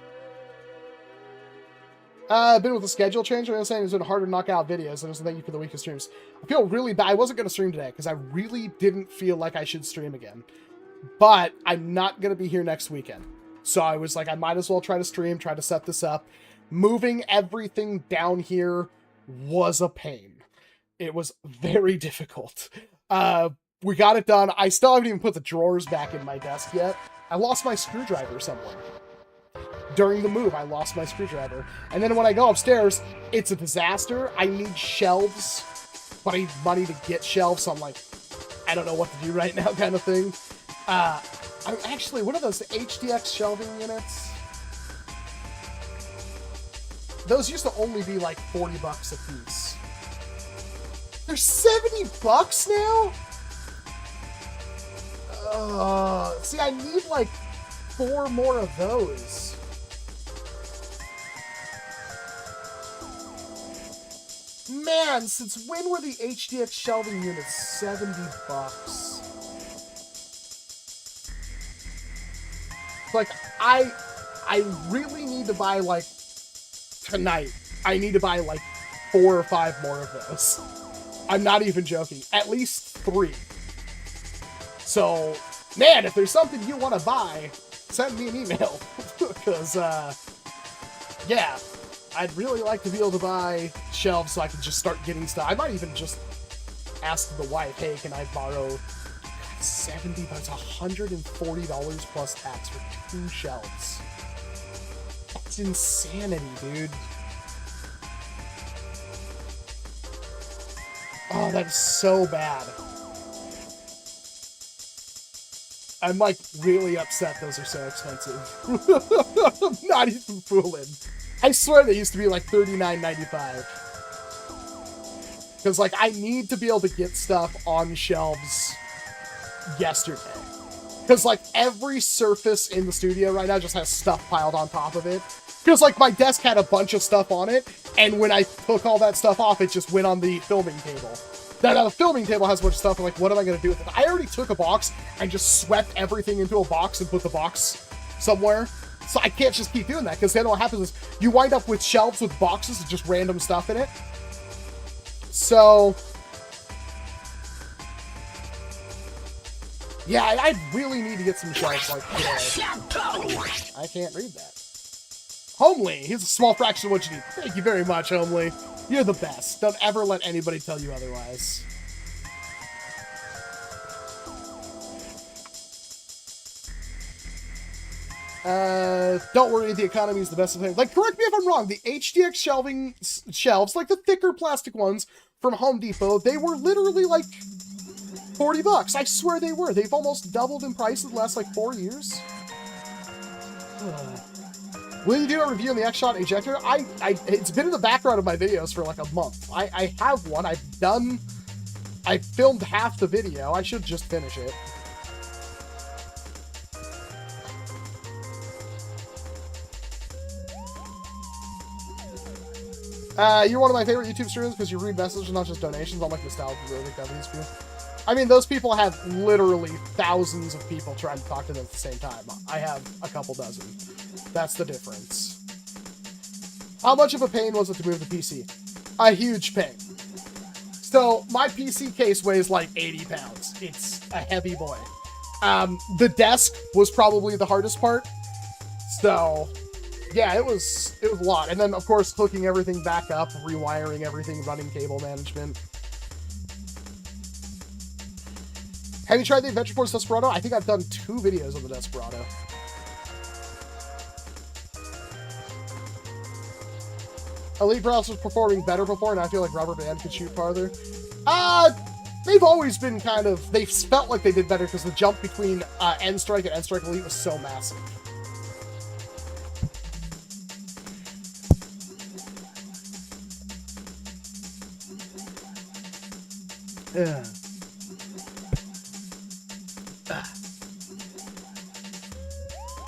Been with the schedule change. I'm saying it's been harder to knock out videos, and it's thank you for the weekend streams. I feel really bad. I wasn't going to stream today, because I really didn't feel like I should stream again. But I'm not going to be here next weekend. So I was like, I might as well try to stream, try to set this up. Moving everything down here was a pain. It was very difficult. We got it done. I still haven't even put the drawers back in my desk yet. I lost my screwdriver somewhere. During the move, I lost my screwdriver. And then when I go upstairs, it's a disaster. I need shelves, but I need money to get shelves, so I'm like, I don't know what to do right now kind of thing. I'm actually, what are those, the HDX shelving units? Those used to only be like 40 bucks a piece. They're 70 bucks now? See, I need like 4 more of those. Man, since when were the HDX shelving units 70 bucks? Like, I really need to buy, like, tonight, I need to buy, like, 4 or 5 more of those. I'm not even joking. At least 3. So, man, if there's something you want to buy, send me an email. Because, yeah, I'd really like to be able to buy shelves so I can just start getting stuff. I might even just ask the wife, hey, can I borrow 70 bucks, $140 plus tax for 2 shelves. That's insanity, dude. Oh, that is so bad. I'm like really upset those are so expensive. I'm not even fooling. I swear they used to be like $39.95. Because like I need to be able to get stuff on shelves yesterday. Because like every surface in the studio right now just has stuff piled on top of it. Because like my desk had a bunch of stuff on it, and when I took all that stuff off, it just went on the filming table. Now the filming table has a bunch of stuff, I'm like, what am I going to do with it? I already took a box and just swept everything into a box and put the box somewhere. So I can't just keep doing that, because then what happens is you wind up with shelves with boxes with just random stuff in it. So yeah, I really need to get some shelves like today. I can't read that. Homely, here's a small fraction of what you need. Thank you very much, Homely. You're the best. Don't ever let anybody tell you otherwise. Don't worry, the economy is the best of things. Like, correct me if I'm wrong, the HDX shelving shelves, like the thicker plastic ones from Home Depot, they were literally like 40 bucks. I swear they were. They've almost doubled in price in the last like 4 years. Will you do a review on the X-Shot ejector? It's been in the background of my videos for like a month. I have one. I filmed half the video. I should just finish it. You're one of my favorite YouTube streamers because you read messages, not just donations. I'm like nostalgia really these people. I mean, those people have literally thousands of people trying to talk to them at the same time. I have a couple dozen. That's the difference. How much of a pain was it to move the PC? A huge pain. So, my PC case weighs like 80 pounds. It's a heavy boy. The desk was probably the hardest part. So, yeah, it was a lot. And then, of course, hooking everything back up, rewiring everything, running cable management. Have you tried the Adventure Force Desperado? I think I've done 2 videos on the Desperado. Elite Blasters performing better before, and I feel like Rubber Band could shoot farther. They've always been kind of... They felt like they did better because the jump between N-Strike and N-Strike Elite was so massive. Yeah.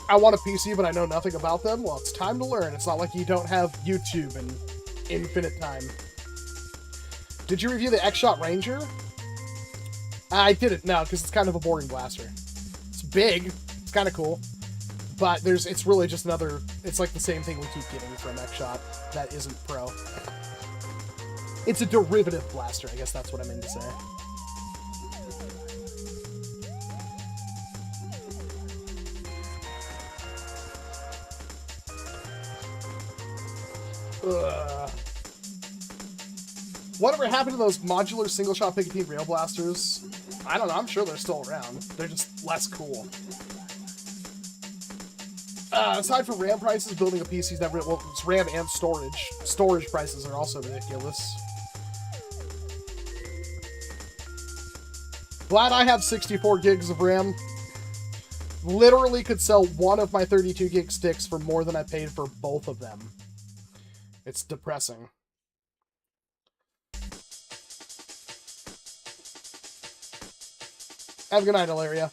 I want a PC, but I know nothing about them. Well, it's time to learn. It's not like you don't have YouTube and infinite time. Did you review the X-Shot Ranger? I didn't, no, because it's kind of a boring blaster. It's big. It's kind of cool. But it's really just another... It's like the same thing we keep getting from X-Shot that isn't pro. It's a derivative blaster, I guess that's what I meant to say. Ugh. Whatever happened to those modular single-shot Picatinny rail blasters? I don't know, I'm sure they're still around. They're just less cool. Aside from RAM prices, building a PC is never... Well, it's RAM and storage. Storage prices are also ridiculous. Glad I have 64 gigs of RAM. Literally could sell one of my 32 gig sticks for more than I paid for both of them. It's depressing. Have a good night, Ilaria.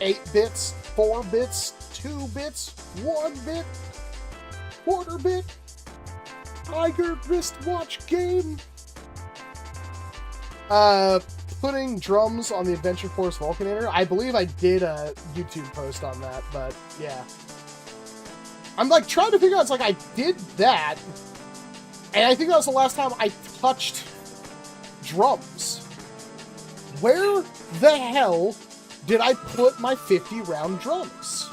8 bits, 4 bits, 2 bits, 1 bit, quarter bit, Tiger wristwatch game. Putting drums on the Adventure Force Vulcanator. I believe I did a YouTube post on that, but yeah. I'm like trying to figure out, it's like I did that, and I think that was the last time I touched drums. Where the hell did I put my 50-round drums?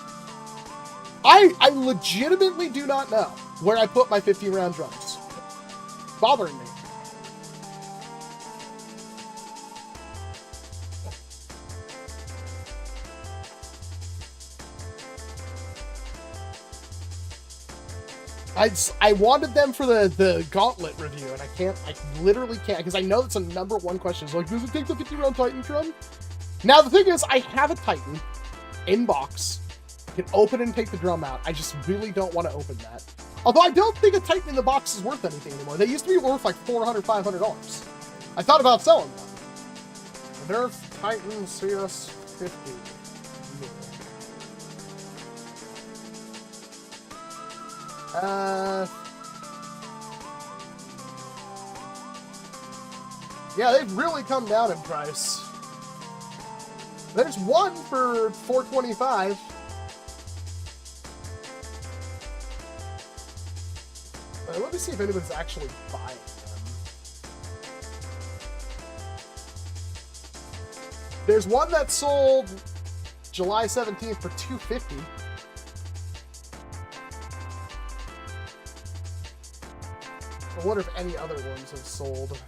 I legitimately do not know where I put my 50-round drums. Bothering me. I wanted them for the Gauntlet review, and I literally can't, because I know that's a #1 question. It's like, does it take the 50-round Titan drum? Now, the thing is, I have a Titan in box. I can open and take the drum out. I just really don't want to open that. Although I don't think a Titan in the box is worth anything anymore. They used to be worth like $400, $500. I thought about selling them. The NERF Titan CS50. Yeah, they've really come down in price. There's one for $425. Let me see if anybody's actually buying them. There's one that sold July 17th for $250. I wonder if any other ones have sold.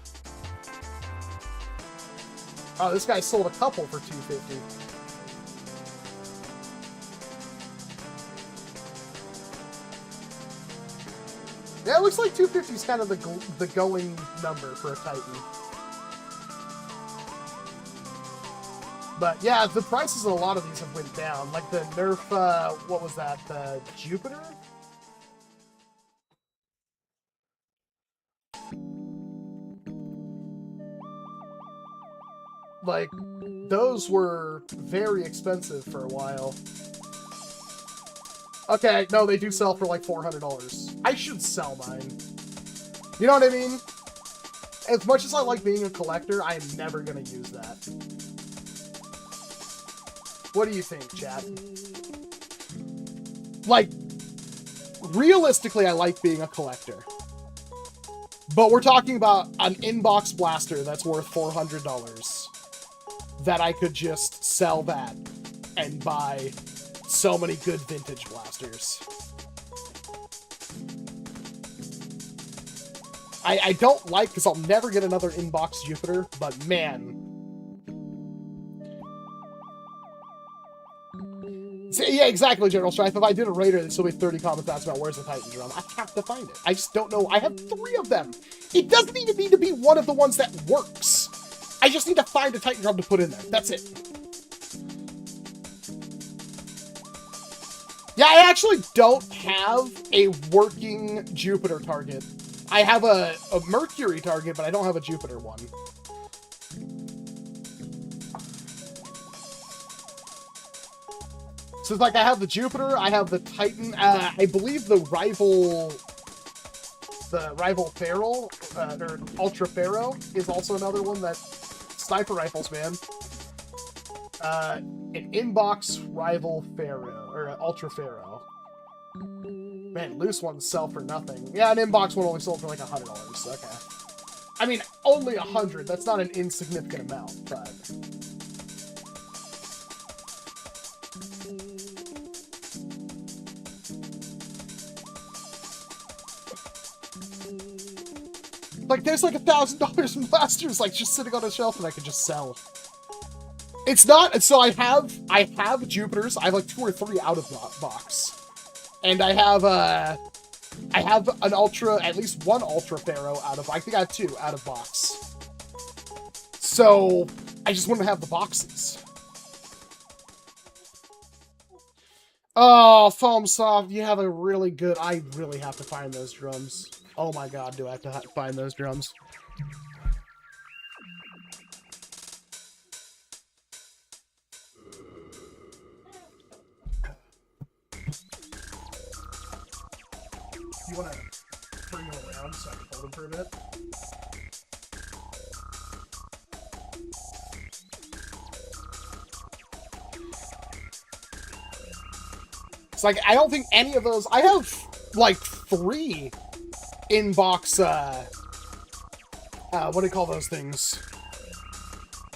Oh, this guy sold a couple for $250. Yeah, it looks like 250 is kind of the going number for a Titan. But yeah, the prices of a lot of these have went down. Like the NERF, what was that? The Jupiter? Like, those were very expensive for a while. Okay, no, they do sell for like $400. I should sell mine. You know what I mean? As much as I like being a collector, I am never going to use that. What do you think, chat? Like, realistically, I like being a collector. But we're talking about an inbox blaster that's worth $400 that I could just sell that and buy so many good vintage blasters. I don't like, because I'll never get another inbox Jupiter, but man. Yeah, exactly, General Strife. If I did a Raider, there'd still be 30 comments asking about where's the Titan drum. I have to find it. I just don't know. I have 3 of them. It doesn't even need to be one of the ones that works. I just need to find a Titan drum to put in there. That's it. Yeah, I actually don't have a working Jupiter target. I have a Mercury target, but I don't have a Jupiter one. So it's like I have the Jupiter, I have the Titan, I believe the rival Feral, or Ultra Pharaoh is also another one that sniper rifles, man. An inbox rival Pharaoh, or Ultra Pharaoh. Man, loose ones sell for nothing. Yeah, an inbox one only sold for like $100. Okay. I mean, only 100. That's not an insignificant amount, but. Like, there's like $1,000 in blasters, like, just sitting on a shelf that I could just sell. It's not, so I have Jupiters. I have like 2 or 3 out of box. And I have an Ultra, at least one Ultra Pharaoh out of, I think I have 2 out of box. So, I just want to have the boxes. Oh, Foam Soft, you have a really good, I really have to find those drums. Oh my god, do I have to find those drums. You want to bring them around so I can hold them for a bit? It's like, I don't think any of those... I have, like, 3 inbox, what do you call those things?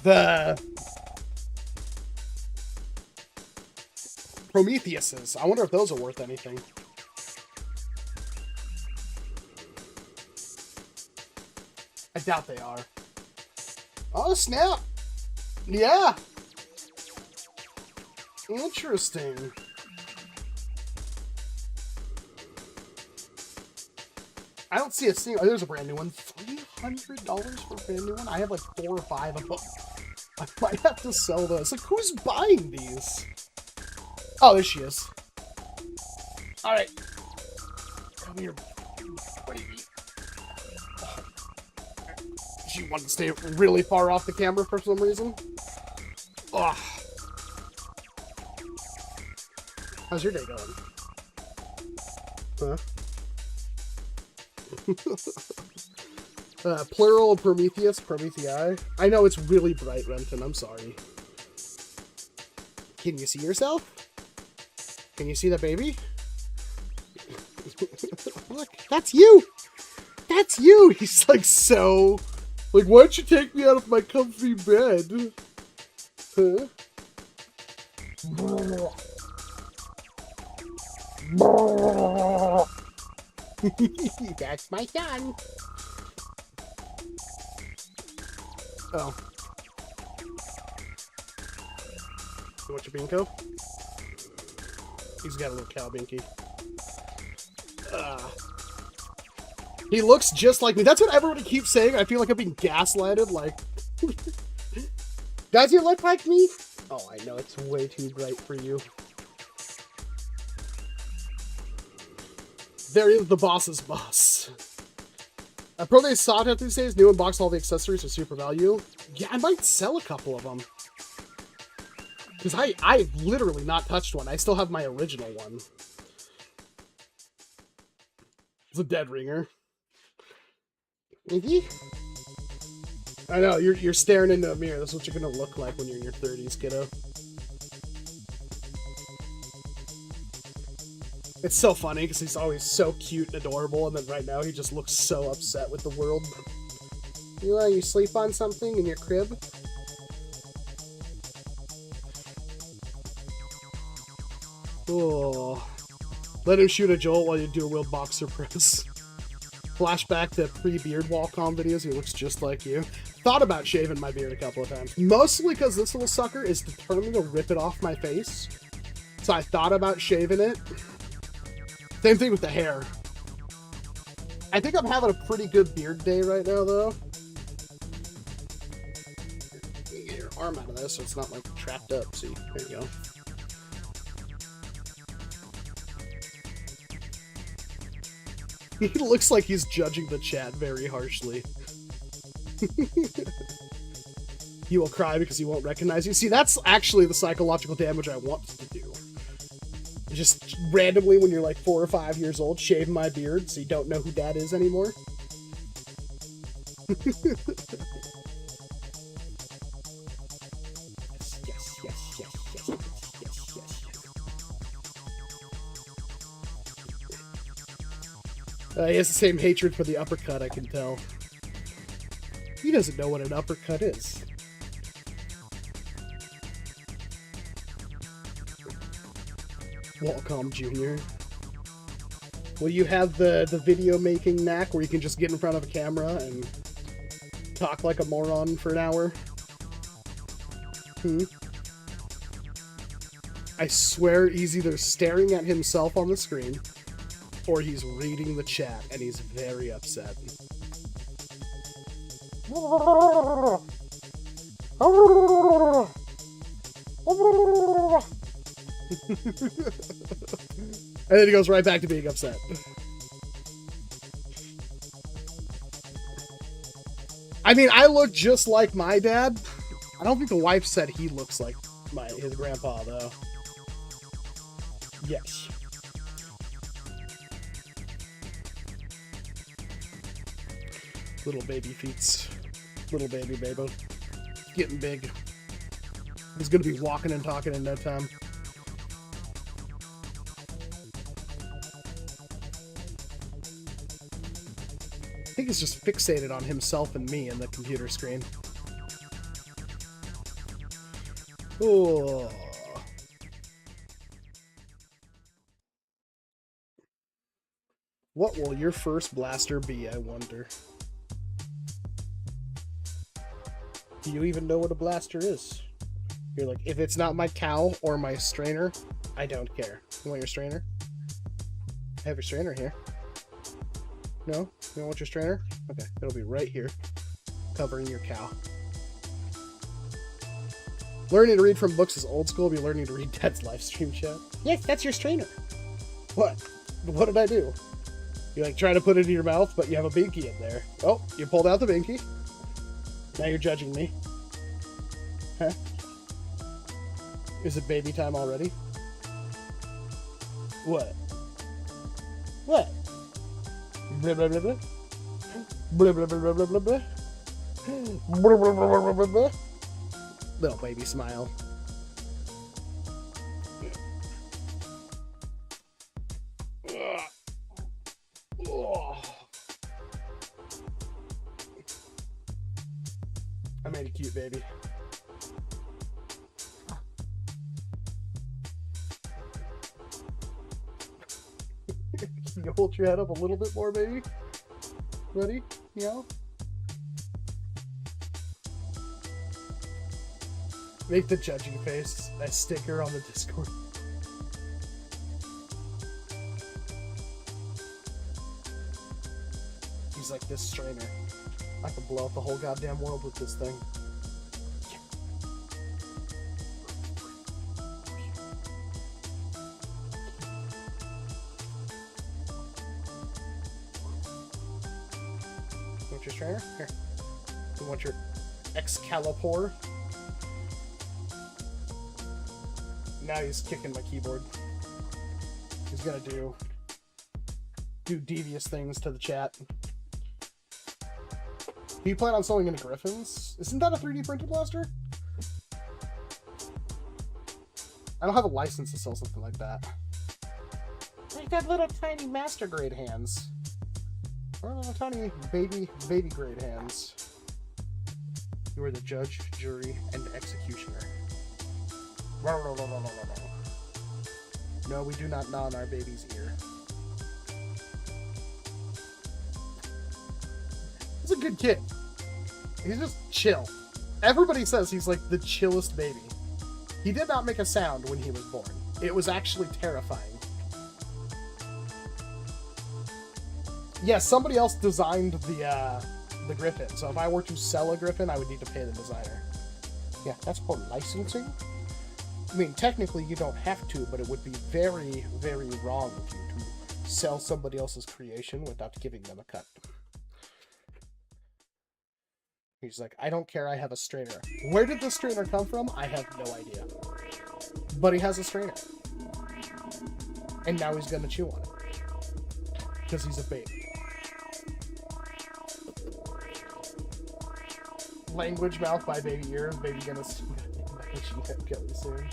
The... Prometheuses. I wonder if those are worth anything. I doubt they are. Oh, snap! Yeah! Interesting. I don't see a single... Oh, there's a brand new one. $300 for a brand new one? I have like 4 or 5 of them. I might have to sell those. Like, who's buying these? Oh, there she is. Alright. Come here. Baby. Oh. She wanted to stay really far off the camera for some reason. Ugh. How's your day going? Huh? Plural of Prometheus, Promethei. I know it's really bright, Renton. I'm sorry. Can you see yourself? Can you see the baby? Look, that's you! That's you! He's like so... Like, why don't you take me out of my comfy bed? Huh? That's my son. Oh. You want your Binko? He's got a little cow binky. He looks just like me. That's what everybody keeps saying. I feel like I'm being gaslighted. Like, does he look like me? Oh, I know. It's way too bright for you. There is the boss's boss. Probably sought out these days. New unbox, all the accessories are super value. Yeah, I might sell a couple of them. Because I've literally not touched one. I still have my original one. It's a dead ringer. Maybe? I know, you're staring into a mirror. That's what you're gonna look like when you're in your 30s, kiddo. It's so funny because he's always so cute and adorable, and then right now he just looks so upset with the world. You sleep on something in your crib? Oh. Let him shoot a Jolt while you do a wheel boxer press. Flashback to pre-beard Walcom videos, he looks just like you. Thought about shaving my beard a couple of times. Mostly because this little sucker is determined to rip it off my face. So I thought about shaving it. Same thing with the hair. I think I'm having a pretty good beard day right now, though. Get your arm out of this so it's not like trapped up. See, there you go. He looks like he's judging the chat very harshly. He will cry because he won't recognize you. See, that's actually the psychological damage I want to do. Just randomly, when you're like 4 or 5 years old, shave my beard so you don't know who Dad is anymore. He has the same hatred for the uppercut, I can tell. He doesn't know what an uppercut is. Walcom Jr. Well, you have the video making knack where you can just get in front of a camera and talk like a moron for an hour? I swear he's either staring at himself on the screen or he's reading the chat and he's very upset. And then he goes right back to being upset. I mean, I look just like my dad. I don't think the wife said he looks like his grandpa, though. Yes. Little baby feets. Little baby baby. Getting big. He's gonna be walking and talking in no time. I think he's just fixated on himself and me in the computer screen. Oh. What will your first blaster be, I wonder? Do you even know what a blaster is? You're like, if it's not my cow or my strainer, I don't care. You want your strainer? I have your strainer here. No? You don't want your strainer? Okay, it'll be right here, covering your cow. Learning to read from books is old school. Be learning to read Dad's live stream chat. Yes, that's your strainer. What? What did I do? You like try to put it in your mouth, but you have a binky in there. Oh, you pulled out the binky. Now you're judging me. Huh? Is it baby time already? What? What? Blah, blah, blah, blah. Blah, blah, blah, blah, blah, blah, blah. Blah, blah, blah, blah, blah, blah. Little baby smile. I made a cute baby. Can you hold your head up a little bit more, baby? Ready? Yeah. Make the judging face a sticker on the Discord. He's like, this strainer. I could blow up the whole goddamn world with this thing. You want your strainer? Here. You want your Excalibur? Now he's kicking my keyboard. He's gonna do devious things to the chat. Do you plan on selling any Griffins? Isn't that a 3D printed blaster? I don't have a license to sell something like that. Like that little tiny master grade hands. Or little tiny baby grade hands. You are the judge, jury, and executioner. No, we do not gnaw on our baby's ear. He's a good kid. He's just chill. Everybody says he's like the chillest baby. He did not make a sound when he was born. It was actually terrifying. Yes, somebody else designed the Griffin, so if I were to sell a Griffin, I would need to pay the designer. Yeah, that's called licensing. I mean, technically you don't have to, but it would be very, very wrong of you to sell somebody else's creation without giving them a cut. He's like, I don't care, I have a strainer. Where did this strainer come from? I have no idea. But he has a strainer. And now he's gonna chew on it. Because he's a baby. Language mouth by baby ears. Baby gonna kill you soon.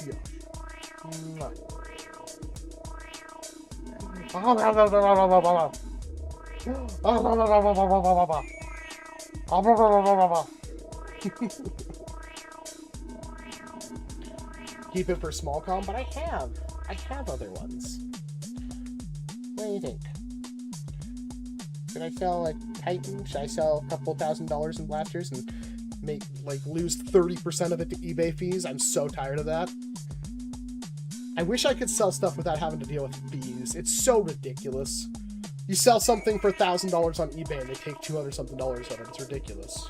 Yeah. Keep it for small com, but I have other ones. What do you think? Should I sell like Titan? Should I sell a couple $1,000s in blasters and make like lose 30% of it to eBay fees? I'm so tired of that. I wish I could sell stuff without having to deal with fees. It's so ridiculous. You sell something for $1,000 on eBay and they take $200 something of it. It's ridiculous.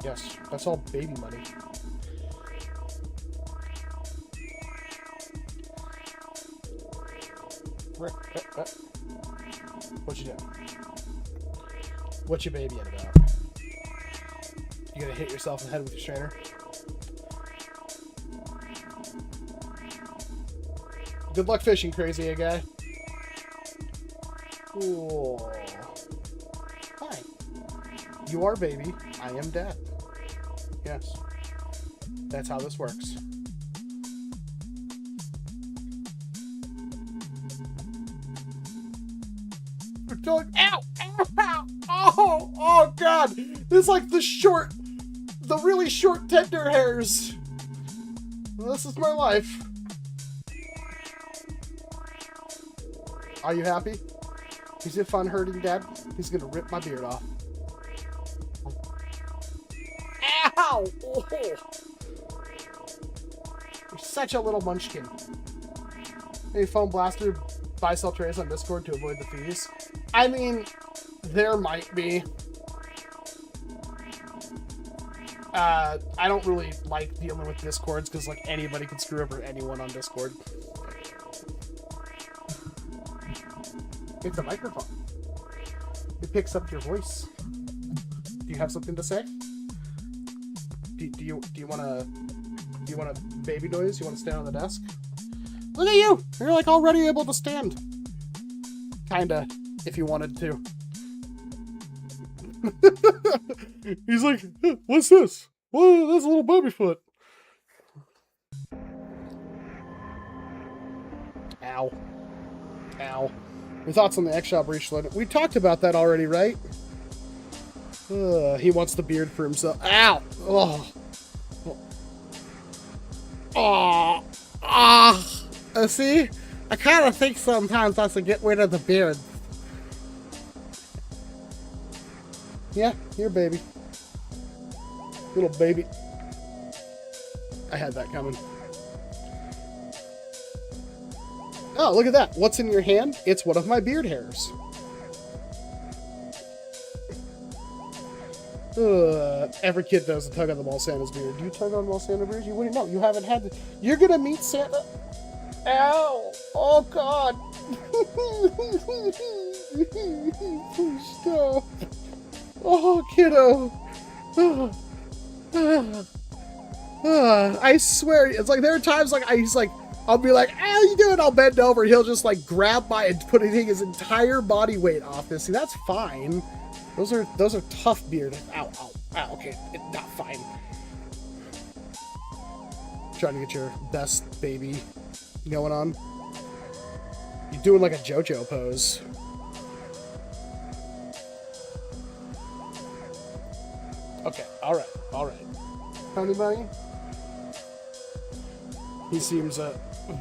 Yes, that's all baby money. What you doing? What you babying about? You gonna hit yourself in the head with your strainer? Good luck fishing, crazy guy. Cool. Hi. You are baby. I am dad. Yes. That's how this works. Ow! Ow! Ow! Oh! Oh God! This is like the really short tender hairs. Well, this is my life. Are you happy? Is it fun hurting Dad? He's gonna rip my beard off. Ow! Oh. You're such a little munchkin. Hey, Foam Blaster, buy sell trays on Discord to avoid the fees. I mean, there might be. I don't really like dealing with Discords because like anybody can screw over anyone on Discord. It's a microphone. It picks up your voice. Do you have something to say? Do you want a baby noise? You want to stand on the desk? Look at you! You're like already able to stand. Kinda, if you wanted to. He's like, what's this? Whoa, that's a little baby foot. Ow. Ow. Your thoughts on the X-Shop breach load? We talked about that already, right? He wants the beard for himself. Ow! Oh. Oh. Ah. See? I kind of think sometimes I should get rid of the beard. Yeah, here, baby. Little baby. I had that coming. Oh, look at that. What's in your hand? It's one of my beard hairs. Every kid does a tug on the ball Santa's beard. Do you tug on ball Santa beard? You wouldn't know. You haven't had to. You're gonna meet Santa. Ow! Oh God! Stop! Oh, kiddo! I swear, it's like there are times like I'll be like, "How you doing?" I'll bend over, he'll just like grab my and put his entire body weight off this. See, that's fine. Those are tough beard. Ow, ow, ow. Okay, not fine. Trying to get your best baby going on. You're doing like a JoJo pose. Okay, alright, alright. Honey bunny? He seems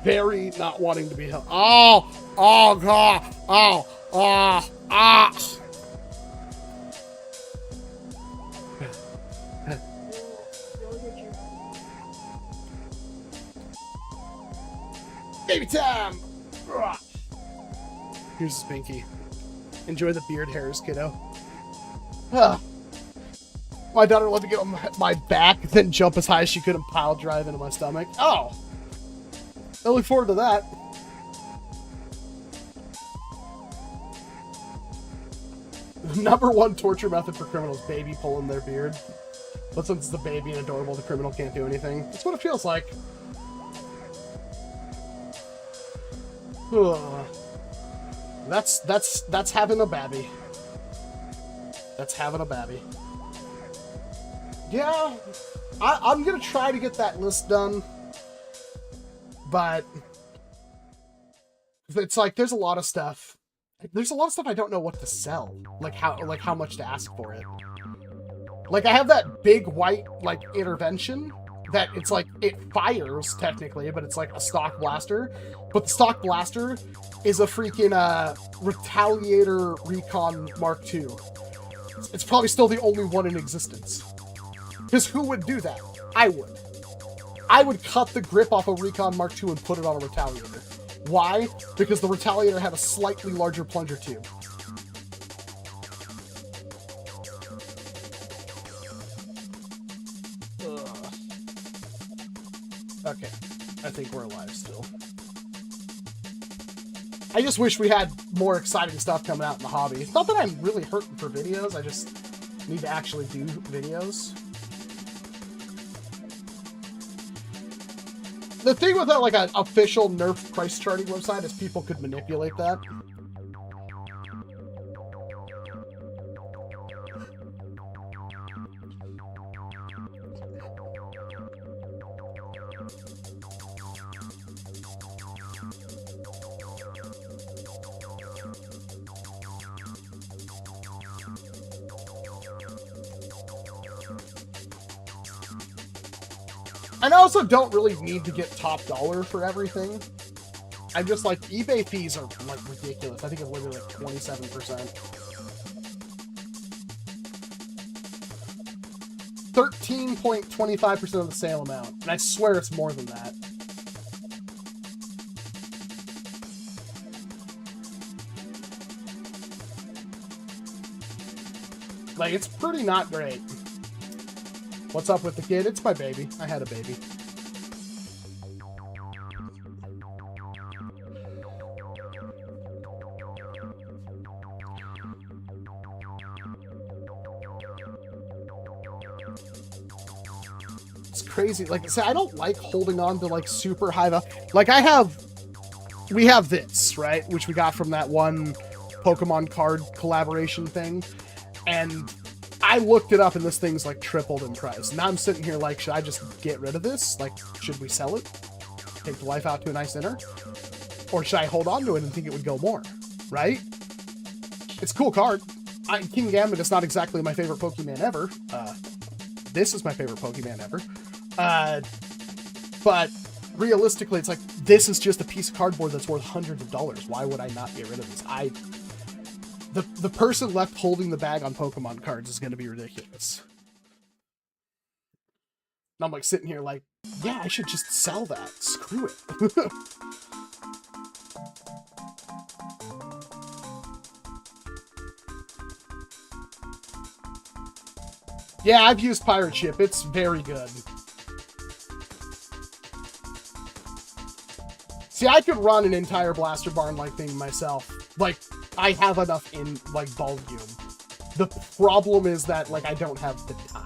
very not wanting to be held. Oh! Oh, God! Oh! Oh! Ah! Baby time! Here's his pinky. Enjoy the beard hairs, kiddo. My daughter loved to get on my back, then jump as high as she could and pile drive into my stomach. Oh! I look forward to that. The #1 torture method for criminals, baby pulling their beard. But since it's the baby and adorable, the criminal can't do anything. That's what it feels like. That's having a babby. That's having a babby. Yeah, I'm gonna try to get that list done, but it's like there's a lot of stuff. There's a lot of stuff I don't know what to sell, like how much to ask for it. Like I have that big white like intervention that it's like it fires technically, but it's like a stock blaster. But the stock blaster is a freaking Retaliator Recon Mark II. It's probably still the only one in existence. Because who would do that? I would. I would cut the grip off a Recon Mark II and put it on a Retaliator. Why? Because the Retaliator had a slightly larger plunger tube. Ugh. Okay. I think we're alive still. I just wish we had more exciting stuff coming out in the hobby. It's not that I'm really hurting for videos, I just need to actually do videos. The thing with like an official Nerf price charting website is people could manipulate that. And I also don't really need to get top dollar for everything. I'm just like, eBay fees are like ridiculous. I think it's literally like 27%. 13.25% of the sale amount. And I swear it's more than that. Like, it's pretty not great. What's up with the kid? It's my baby. I had a baby. It's crazy. Like I said, I don't like holding on to like super high value. Like we have this, right? Which we got from that one Pokemon card collaboration thing. And I looked it up and this thing's like tripled in price. Now I'm sitting here like, should I just get rid of this? Like, should we sell it? Take the life out to a nice dinner? Or should I hold on to it and think it would go more? Right? It's a cool card. King Gambit is not exactly my favorite Pokemon ever. This is my favorite Pokemon ever. But realistically, it's like, this is just a piece of cardboard that's worth hundreds of dollars. Why would I not get rid of this? The person left holding the bag on Pokemon cards is going to be ridiculous. And I'm like sitting here like, yeah, I should just sell that. Screw it. Yeah, I've used Pirate Ship. It's very good. See, I could run an entire Blaster Barn-like thing myself. Like, I have enough in, like, volume. The problem is that, like, I don't have the time.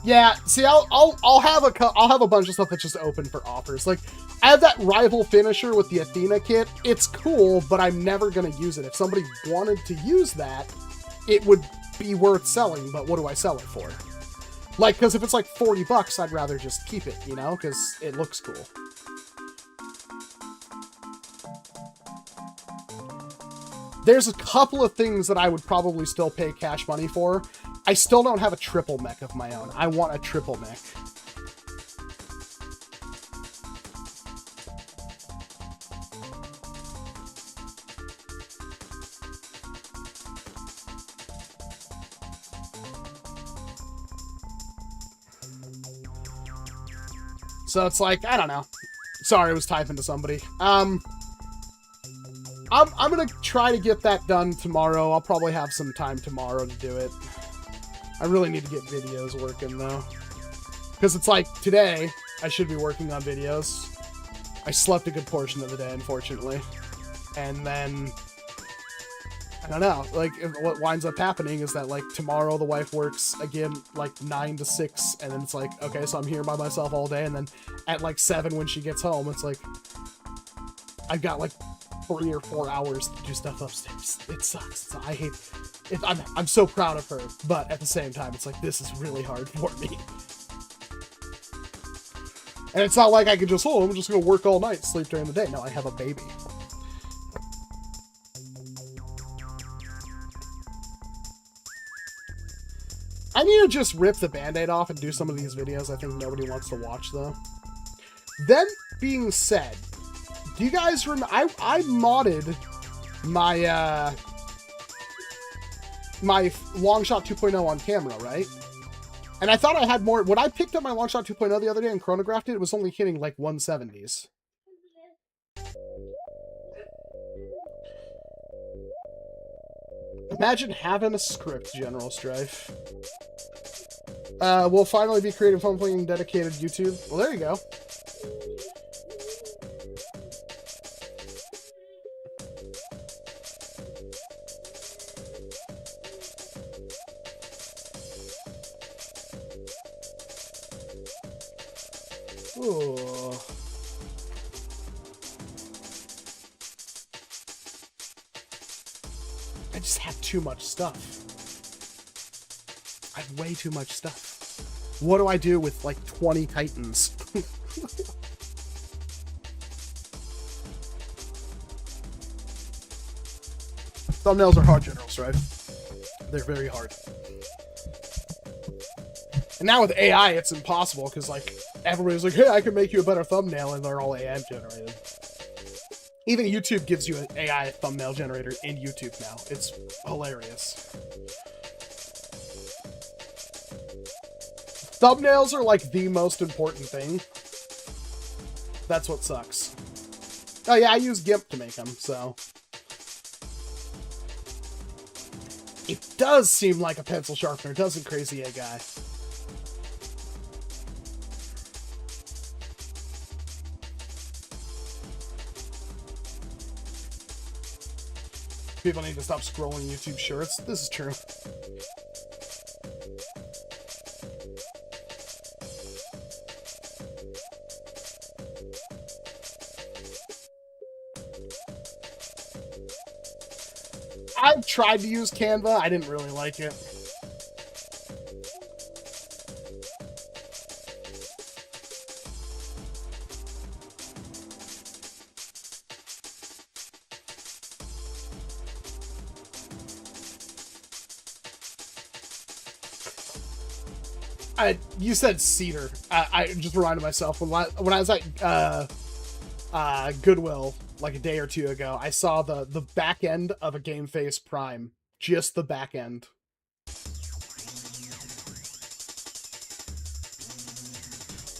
Yeah, see, I'll have a bunch of stuff that's just open for offers. Like, I have that rival finisher with the Athena kit. It's cool, but I'm never gonna use it. If somebody wanted to use that, it would be worth selling. But what do I sell it for? Like, because if it's like $40, I'd rather just keep it, you know, because it looks cool. There's a couple of things that I would probably still pay cash money for. I still don't have a triple mech of my own. I want a triple mech. So it's like, I don't know. Sorry, I was typing to somebody. I'm gonna try to get that done tomorrow. I'll probably have some time tomorrow to do it. I really need to get videos working, though. Because it's like, today, I should be working on videos. I slept a good portion of the day, unfortunately. And then, I don't know, like, what winds up happening is that, like, tomorrow the wife works again, like, 9 to 6, and then it's like, okay, so I'm here by myself all day, and then at, like, 7 when she gets home, it's like, I've got, like, 3 or 4 hours to do stuff upstairs. It sucks. I hate it. I'm so proud of her, but at the same time, it's like, this is really hard for me. And it's not like I can just, I'm just going to work all night, sleep during the day. No, I have a baby. I need to just rip the Band-Aid off and do some of these videos I think nobody wants to watch, though. That being said, do you guys remember, I modded my, my Longshot 2.0 on camera, right? And I thought I had more. When I picked up my Longshot 2.0 the other day and chronographed it, it was only hitting like 170s. Imagine having a script, General Strife. We'll finally be creating fun playing dedicated YouTube. Well, there you go. Ooh. I just have too much stuff. I have way too much stuff. What do I do with like 20 Titans? Thumbnails are hard, General Strife. They're very hard. And now with AI, it's impossible, because, like, everybody's like, hey, I can make you a better thumbnail, and they're all AI generated. Even YouTube gives you an AI thumbnail generator in YouTube now. It's hilarious. Thumbnails are, like, the most important thing. That's what sucks. Oh, yeah, I use GIMP to make them, so... It does seem like a pencil sharpener, doesn't Crazy A Guy? People need to stop scrolling YouTube shorts. This is true. I've tried to use Canva. I didn't really like it. You said cedar. I just reminded myself when I was at Goodwill like a day or two ago, I saw the back end of a Game Face Prime. Just the back end.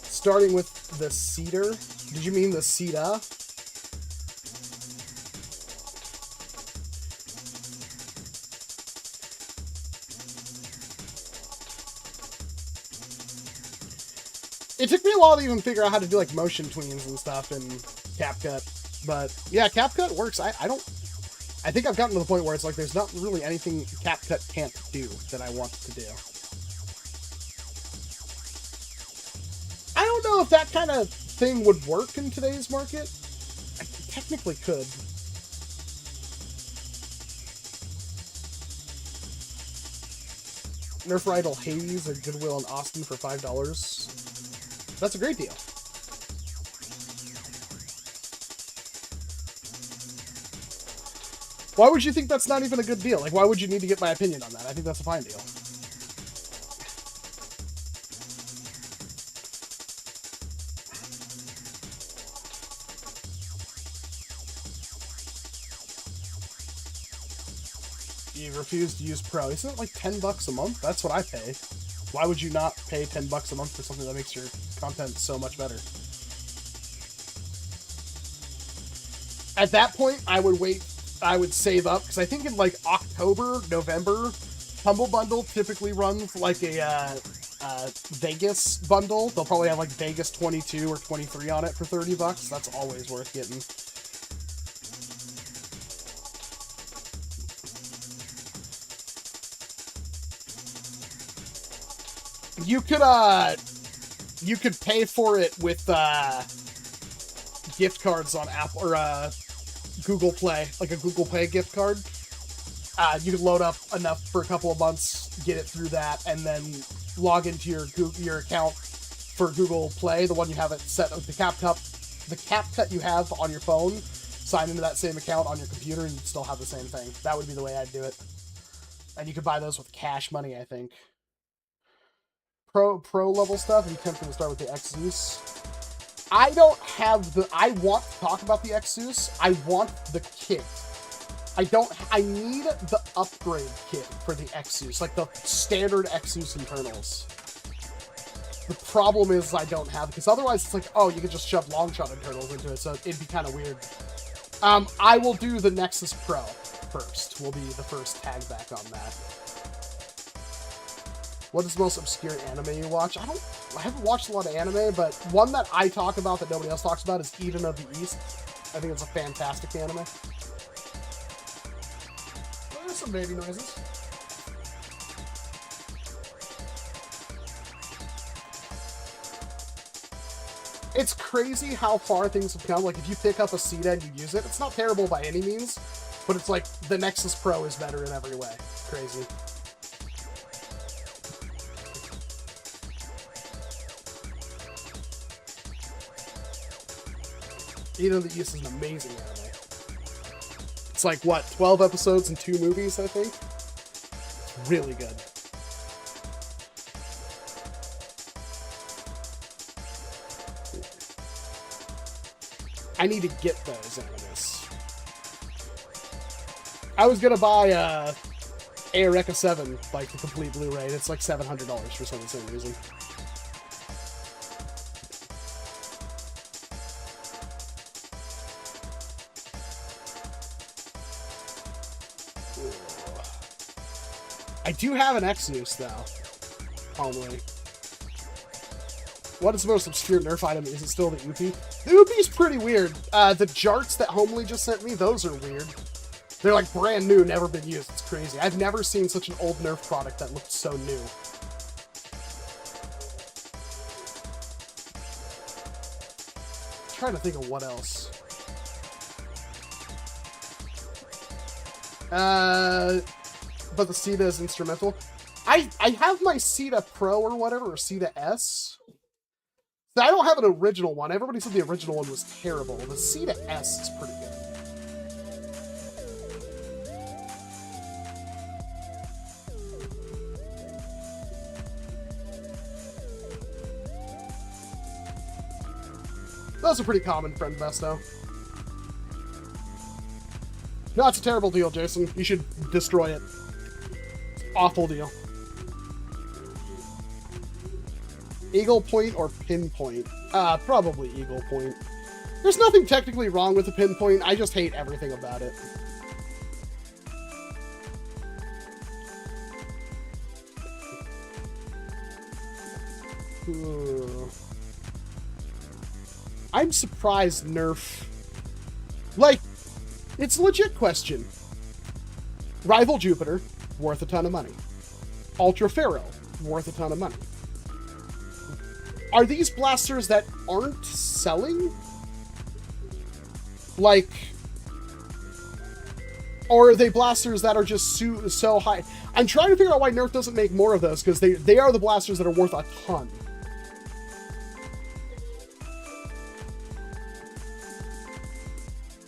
Starting with the cedar. Did you mean the cedar? It took me a while to even figure out how to do like motion tweens and stuff in CapCut, but yeah, CapCut works. I think I've gotten to the point where it's like there's not really anything CapCut can't do that I want to do. don't know if that kind of thing would work in today's market. I technically could. Nerf Idol Haze at Goodwill in Austin for $5. That's a great deal. Why would you think that's not even a good deal? Like, why would you need to get my opinion on that? I think that's a fine deal. You refuse to use Pro. Isn't it like $10 a month? That's what I pay. Why would you not pay $10 a month for something that makes your content so much better? At that point, I would wait. I would save up, because I think in like October, November, Humble Bundle typically runs like a Vegas bundle. They'll probably have like Vegas 22 or 23 on it for $30. That's always worth getting. You could pay for it with gift cards on Apple or Google Play, like a Google Play gift card. You could load up enough for a couple of months, get it through that, and then log into your account for Google Play, the one you have it set with the CapCut you have on your phone. Sign into that same account on your computer, and you'd still have the same thing. That would be the way I'd do it. And you could buy those with cash money, I think. Pro level stuff, I'm tempted to start with the X-Zeus. I don't have the... I want to talk about the X-Zeus. I want the kit. I need the upgrade kit for the X-Zeus, like the standard X-Zeus internals. The problem is I don't have it, because otherwise it's like, oh, you could just shove long shot internals into it, so it'd be kind of weird. I will do the Nexus Pro first. Will be the first tag back on that. What is the most obscure anime you watch? I haven't watched a lot of anime, but one that I talk about that nobody else talks about is Eden of the East. I think it's a fantastic anime. There's some baby noises. It's crazy how far things have come. Like, if you pick up a Sita and you use it, it's not terrible by any means, but it's like the Nexus Pro is better in every way. It's crazy. Eden of the East is an amazing anime. It's like, what, 12 episodes and 2 movies, I think? It's really good. I need to get those animes. I was gonna buy NERF S7, like the complete Blu-ray. It's like $700 for some insane reason. I do have an X-Zeus, though. Homely. What is the most obscure Nerf item? Is it still the Oopie? The Oopie's pretty weird. The Jarts that Homely just sent me, those are weird. They're like brand new, never been used. It's crazy. I've never seen such an old Nerf product that looked so new. I'm trying to think of what else. But the Sita is instrumental. I have my Sita Pro or whatever, or Sita S. I don't have an original one. Everybody said the original one was terrible. The Sita S is pretty good. Those are pretty common, Friend Besto. No, it's a terrible deal, Jason. You should destroy it. Awful deal. Eagle Point or Pinpoint? Probably Eagle Point. There's nothing technically wrong with the Pinpoint. I just hate everything about it. I'm surprised Nerf... Like, it's a legit question. Rival Jupiter, worth a ton of money. Ultra Pharaoh, worth a ton of money. Are these blasters that aren't selling? Like, or are they blasters that are just so high? I'm trying to figure out why Nerf doesn't make more of those, because they are the blasters that are worth a ton.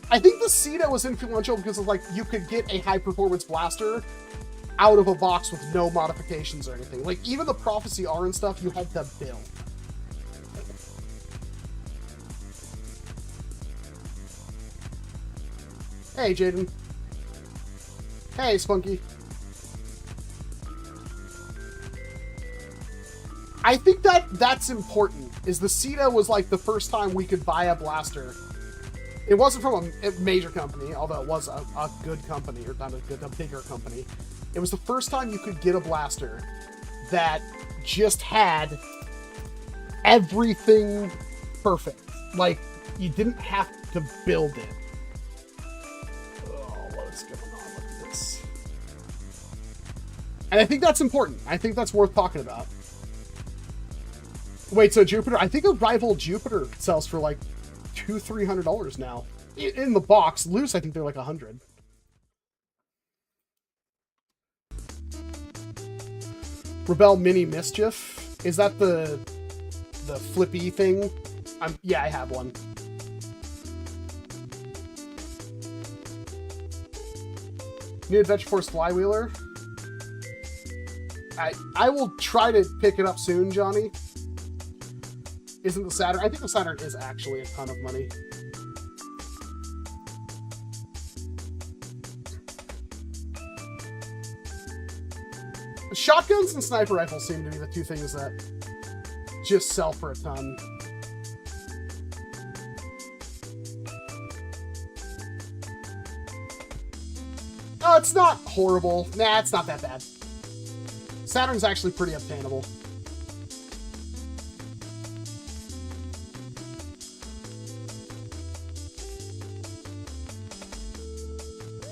I think the Ste was influential because of, like, you could get a high-performance blaster out of a box with no modifications or anything. Like, even the Prophecy R and stuff, you had to build. Hey, Jaden. Hey, Spunky. I think that's important, is the Ste was, like, the first time we could buy a blaster. It wasn't from a major company, although it was a good company, or not a bigger company. It was the first time you could get a blaster that just had everything perfect. Like, you didn't have to build it. Oh, what's going on with this? And I think that's important. I think that's worth talking about. Wait, so Jupiter? I think a rival Jupiter sells for like $200-300 now. In the box. Loose, I think they're like $100. Rebel Mini Mischief. Is that the flippy thing? Yeah, I have one. New Adventure Force Flywheeler. I will try to pick it up soon, Johnny. Isn't the Saturn? I think the Saturn is actually a ton of money. Shotguns and sniper rifles seem to be the two things that just sell for a ton. Oh, it's not horrible. Nah, it's not that bad. Saturn's actually pretty obtainable.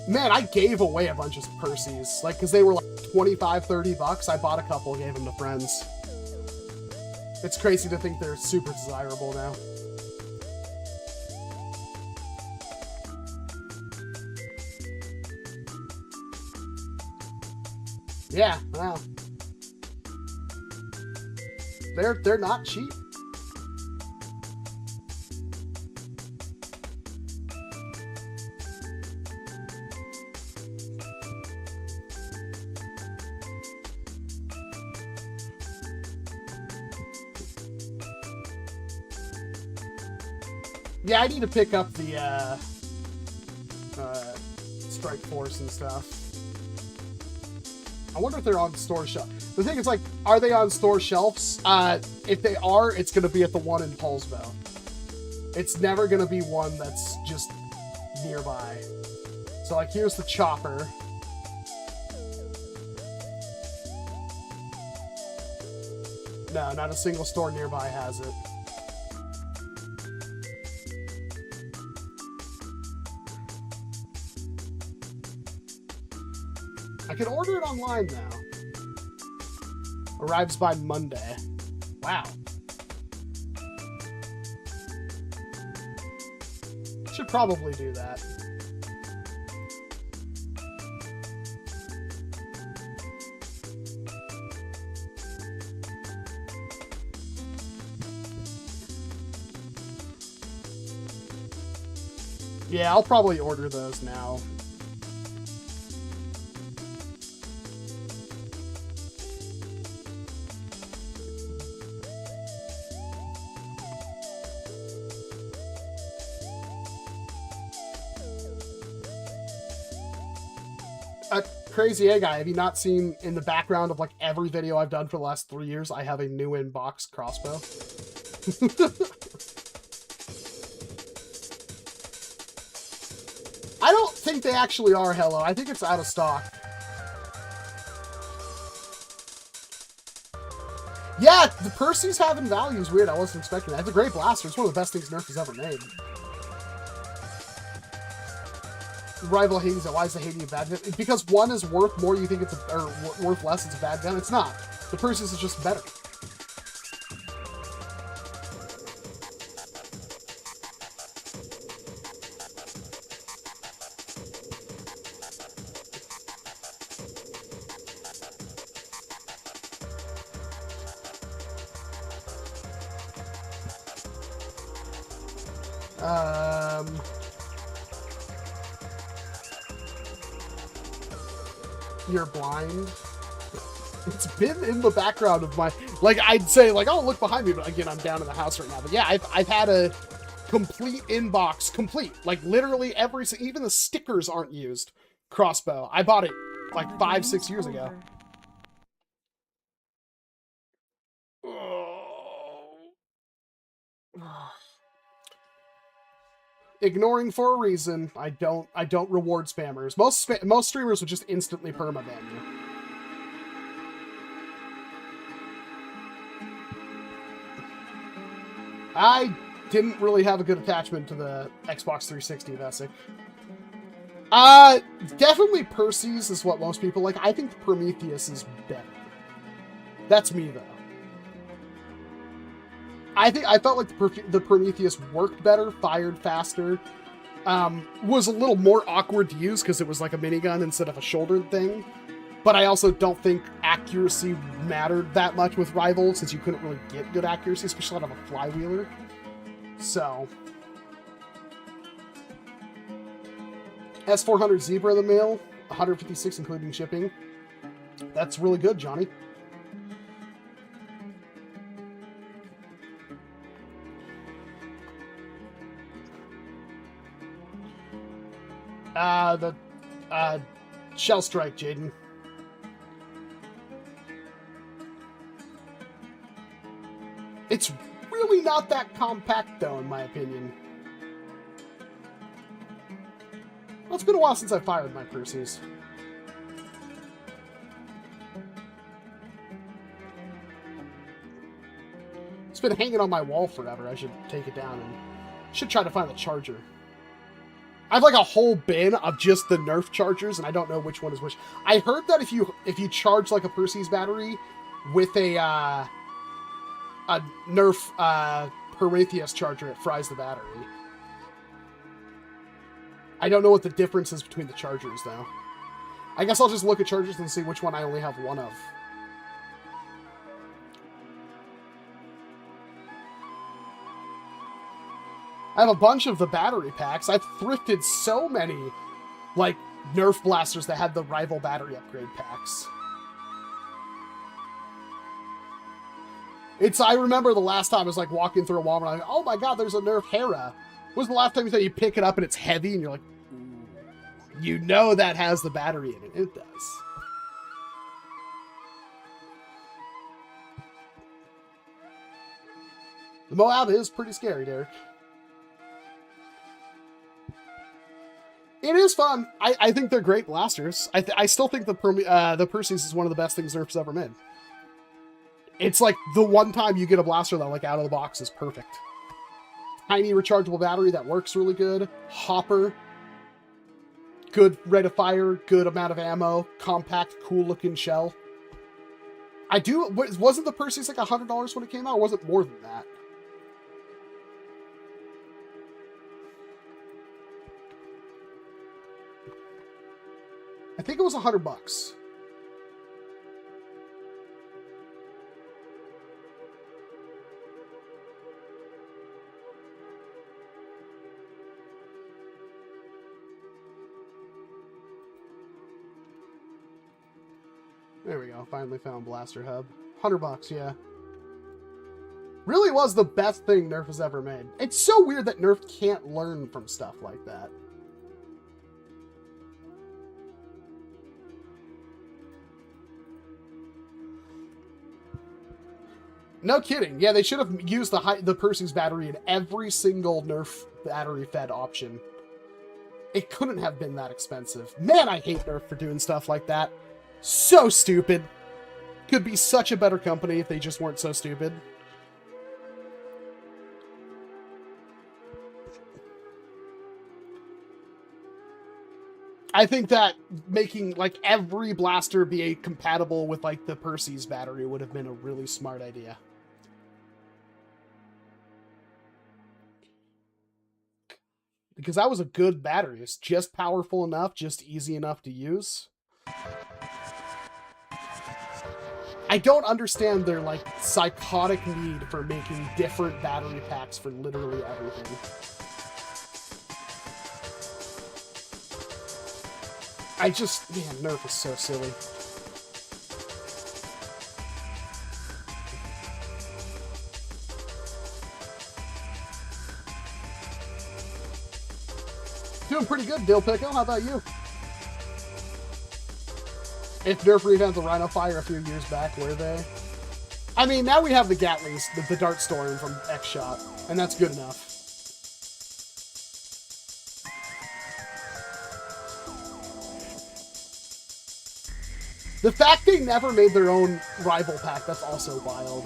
Man, I gave away a bunch of Percy's, like, because they were like $25-30. I bought a couple, gave them to friends. It's crazy to think they're super desirable now. Yeah, wow. They're not cheap. Yeah, I need to pick up the Strike Force and stuff. I wonder if they're on store shelf. The thing is, like, are they on store shelves? If they are, it's going to be at the one in Paulsville. It's never going to be one that's just nearby. So, like, here's the chopper. No, not a single store nearby has it. I can order it online now. Arrives by Monday. Wow. Should probably do that. Yeah, I'll probably order those now. Crazy A guy, have you not seen in the background of like every video I've done for the last 3 years, I have a new in-box crossbow? I don't think they actually are, Hello. I think it's out of stock. Yeah, the Percy's having value is weird. I wasn't expecting that. It's a great blaster. It's one of the best things Nerf has ever made. Rival Hades, why is the Hades a bad gun? Because one is worth more, you think it's a, or worth less, it's a bad gun. It's not. The Percy's is just better. You're blind. It's been in the background of my, like, I'd say, like, oh, look behind me, but again, I'm down in the house right now. But yeah, I've had a complete inbox, complete, like, literally every, even the stickers aren't used. Crossbow. I bought it, like, 5-6 years ago. Ignoring for a reason. I don't reward spammers. Most streamers would just instantly permaban you. I didn't really have a good attachment to the Xbox 360 Vesic. Definitely Percy's is what most people like. I think the Prometheus is better. That's me, though. I felt like the Prometheus worked better, fired faster, was a little more awkward to use because it was like a minigun instead of a shouldered thing. But I also don't think accuracy mattered that much with Rival, since you couldn't really get good accuracy, especially out of a flywheeler. So. S400 Zebra in the mail, 156 including shipping. That's really good, Johnny. The Shell Strike, Jaden. It's really not that compact, though, in my opinion. Well, it's been a while since I fired my Percy's. It's been hanging on my wall forever. I should take it down and should try to find the charger. I have like a whole bin of just the Nerf chargers, and I don't know which one is which. I heard that if you charge like a Percy's battery with a Nerf Prometheus charger, it fries the battery. I don't know what the difference is between the chargers, though. I guess I'll just look at chargers and see which one I only have one of. I have a bunch of the battery packs. I've thrifted so many, like, NERF Blasters that had the Rival battery upgrade packs. I remember the last time I was, like, walking through a Walmart, and I'm like, oh my god, there's a NERF Hera. When was the last time you pick it up and it's heavy, and you're like, ooh, you know that has the battery in it. It does. The Moab is pretty scary, Derek. It is fun. I think they're great blasters. I still think the Percy's is one of the best things Nerf's ever made. It's like the one time you get a blaster that, like, out of the box is perfect. Tiny rechargeable battery that works really good. Hopper. Good rate of fire. Good amount of ammo. Compact, cool looking shell. Wasn't the Percy's like $100 when it came out, or was it more than that? I think it was $100. There we go. Finally found Blaster Hub. $100, yeah. Really was the best thing Nerf has ever made. It's so weird that Nerf can't learn from stuff like that. No kidding. Yeah, they should have used the Percy's battery in every single Nerf battery-fed option. It couldn't have been that expensive. Man, I hate Nerf for doing stuff like that. So stupid. Could be such a better company if they just weren't so stupid. I think that making, like, every blaster be compatible with, like, the Percy's battery would have been a really smart idea. Because that was a good battery. It's just powerful enough, just easy enough to use. I don't understand their, like, psychotic need for making different battery packs for literally everything. I just, man, Nerf is so silly. Doing pretty good, Dill Pickle. How about you? If Nerf revamped the Rhino Fire a few years back, were they? I mean, now we have the Gatlings, the Dart Storm from X-Shot, and that's good enough. The fact they never made their own rival pack, that's also wild.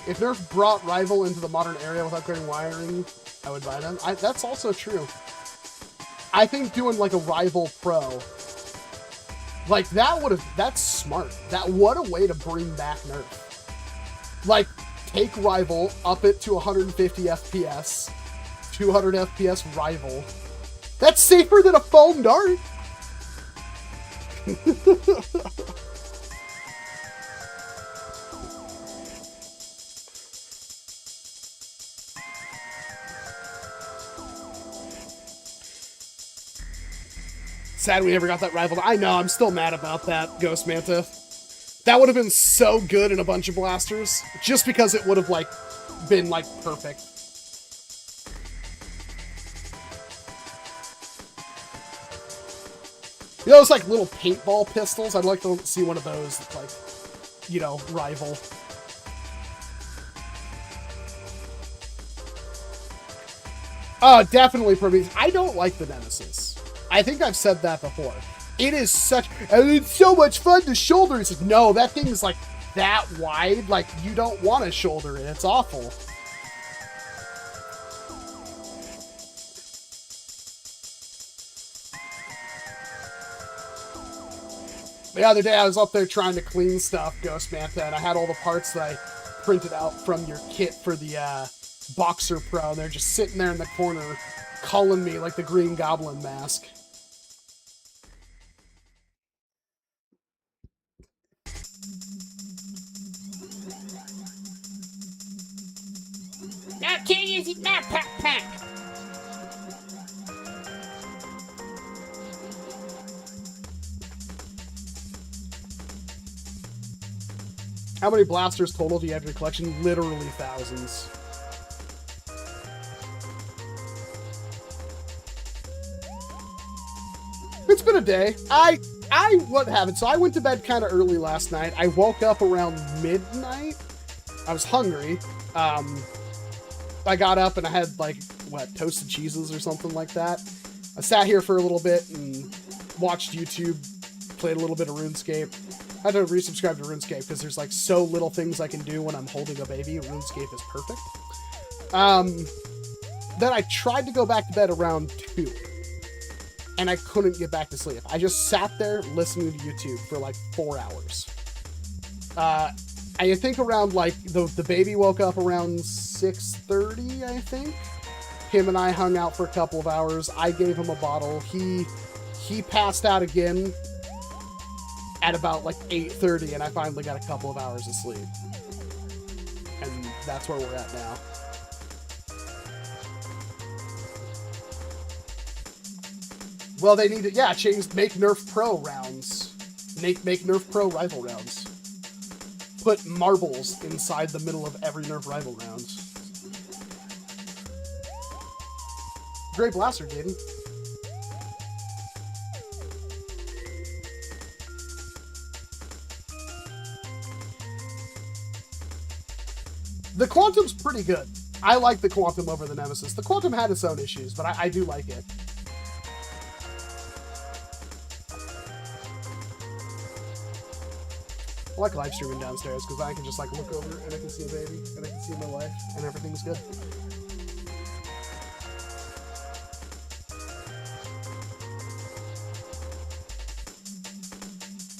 If Nerf brought Rival into the modern area without upgrading wiring, I would buy them. That's also true. I think doing like a Rival Pro, like that's smart. What a way to bring back Nerf. Like, take Rival, up it to 150 FPS, 200 FPS Rival. That's safer than a foam dart. Sad we never got that Rival. I know, I'm still mad about that, Ghost Manta. That would have been so good in a bunch of blasters, just because it would have, like, been, like, perfect. You know those, like, little paintball pistols? I'd like to see one of those that's, like, you know, Rival. Oh, definitely Prometheus. I don't like the Nemesis. I think I've said that before. It is such, and it's so much fun to shoulder. It's like, no, that thing is like that wide. Like, you don't want to shoulder it. It's awful. The other day I was up there trying to clean stuff, Ghost Manta, and I had all the parts that I printed out from your kit for the Boxer Pro. And they're just sitting there in the corner calling me like the Green Goblin mask. I can't use it now, pack. How many blasters total do you have in your collection? Literally thousands. It's been a day. What happened? So I went to bed kind of early last night. I woke up around midnight. I was hungry. I got up and I had, like, what, toasted cheeses or something like that. I sat here for a little bit and watched YouTube, played a little bit of RuneScape. I had to resubscribe to RuneScape because there's, like, so little things I can do when I'm holding a baby. RuneScape is perfect. Then I tried to go back to bed around 2. And I couldn't get back to sleep. I just sat there listening to YouTube for like 4 hours. I think around like the baby woke up around 6:30, I think. Him and I hung out for a couple of hours. I gave him a bottle. He passed out again at about like 8:30, and I finally got a couple of hours of sleep. And that's where we're at now. Well, they need to, yeah, make Nerf Pro rounds. Make Nerf Pro rival rounds. Put marbles inside the middle of every Nerf rival round. Great blaster, Jaden. The Quantum's pretty good. I like the Quantum over the Nemesis. The Quantum had its own issues, but I do like it. I like live streaming downstairs because I can just like look over and I can see a baby and I can see my wife and everything's good.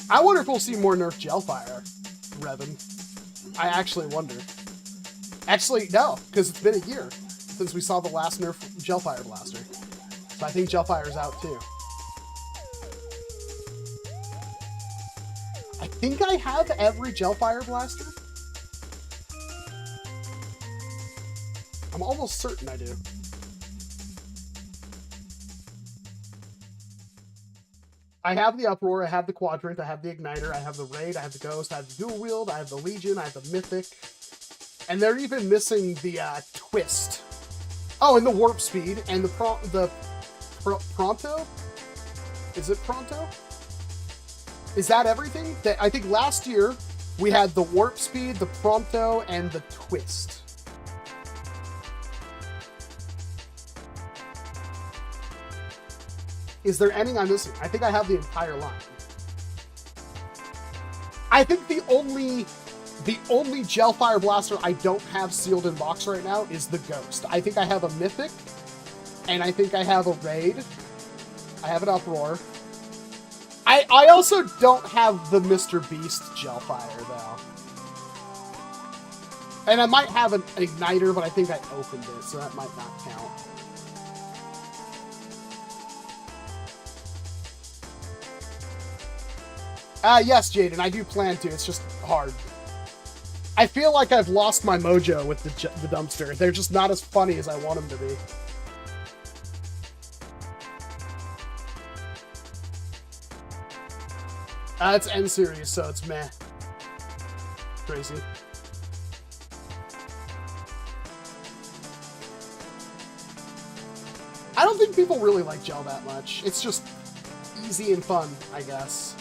I wonder if we'll see more Nerf Gelfire, Revan. I actually wonder. Actually, no, because it's been a year since we saw the last Nerf Gelfire blaster. So I think Gelfire's out too. I think I have every Gelfire blaster. I'm almost certain I do. I have the Uproar, I have the Quadrant, I have the Igniter, I have the Raid, I have the Ghost, I have the Dual Wield, I have the Legion, I have the Mythic. And they're even missing the Twist. Oh, and the Warp Speed, and the Pronto? Is it Pronto? Is that everything? I think last year we had the Warp Speed, the Pronto, and the Twist. Is there any I'm missing? I think I have the entire line. I think the only Gelfire Blaster I don't have sealed in box right now is the Ghost. I think I have a Mythic, and I think I have a Raid. I have an Uproar. I also don't have the Mr. Beast Gelfire, though. And I might have an Igniter, but I think I opened it, so that might not count. Yes, Jaden, I do plan to. It's just hard. I feel like I've lost my mojo with the dumpster. They're just not as funny as I want them to be. It's N series, so it's meh. Crazy. I don't think people really like gel that much. It's just easy and fun, I guess.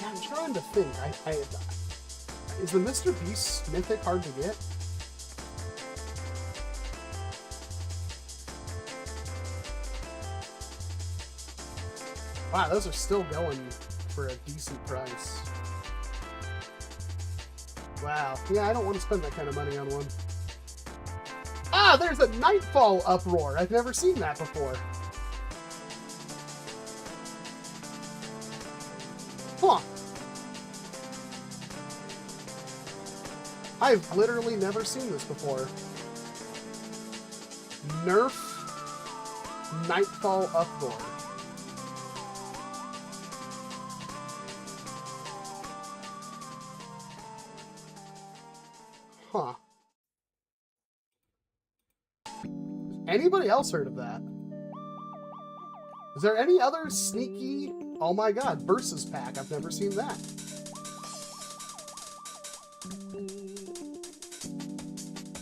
I'm trying to think. Is the Mr. Beast Mythic hard to get? Wow, those are still going for a decent price. Wow. Yeah, I don't want to spend that kind of money on one. Ah, there's a Nightfall Uproar. I've never seen that before. Huh. I've literally never seen this before. NERF Nightfall Uproar. Huh. Anybody else heard of that? Is there any other sneaky... Oh my god, Versus Pack. I've never seen that.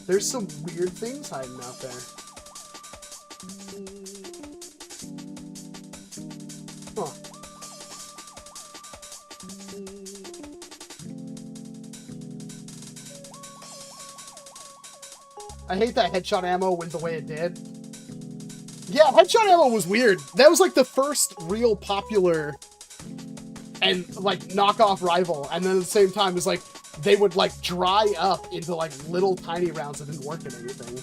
There's some weird things hiding out there. Huh. I hate that headshot ammo went the way it did. Yeah, headshot ammo was weird. That was like the first real popular and like knockoff rival, and then at the same time it was like they would like dry up into like little tiny rounds that didn't work at anything.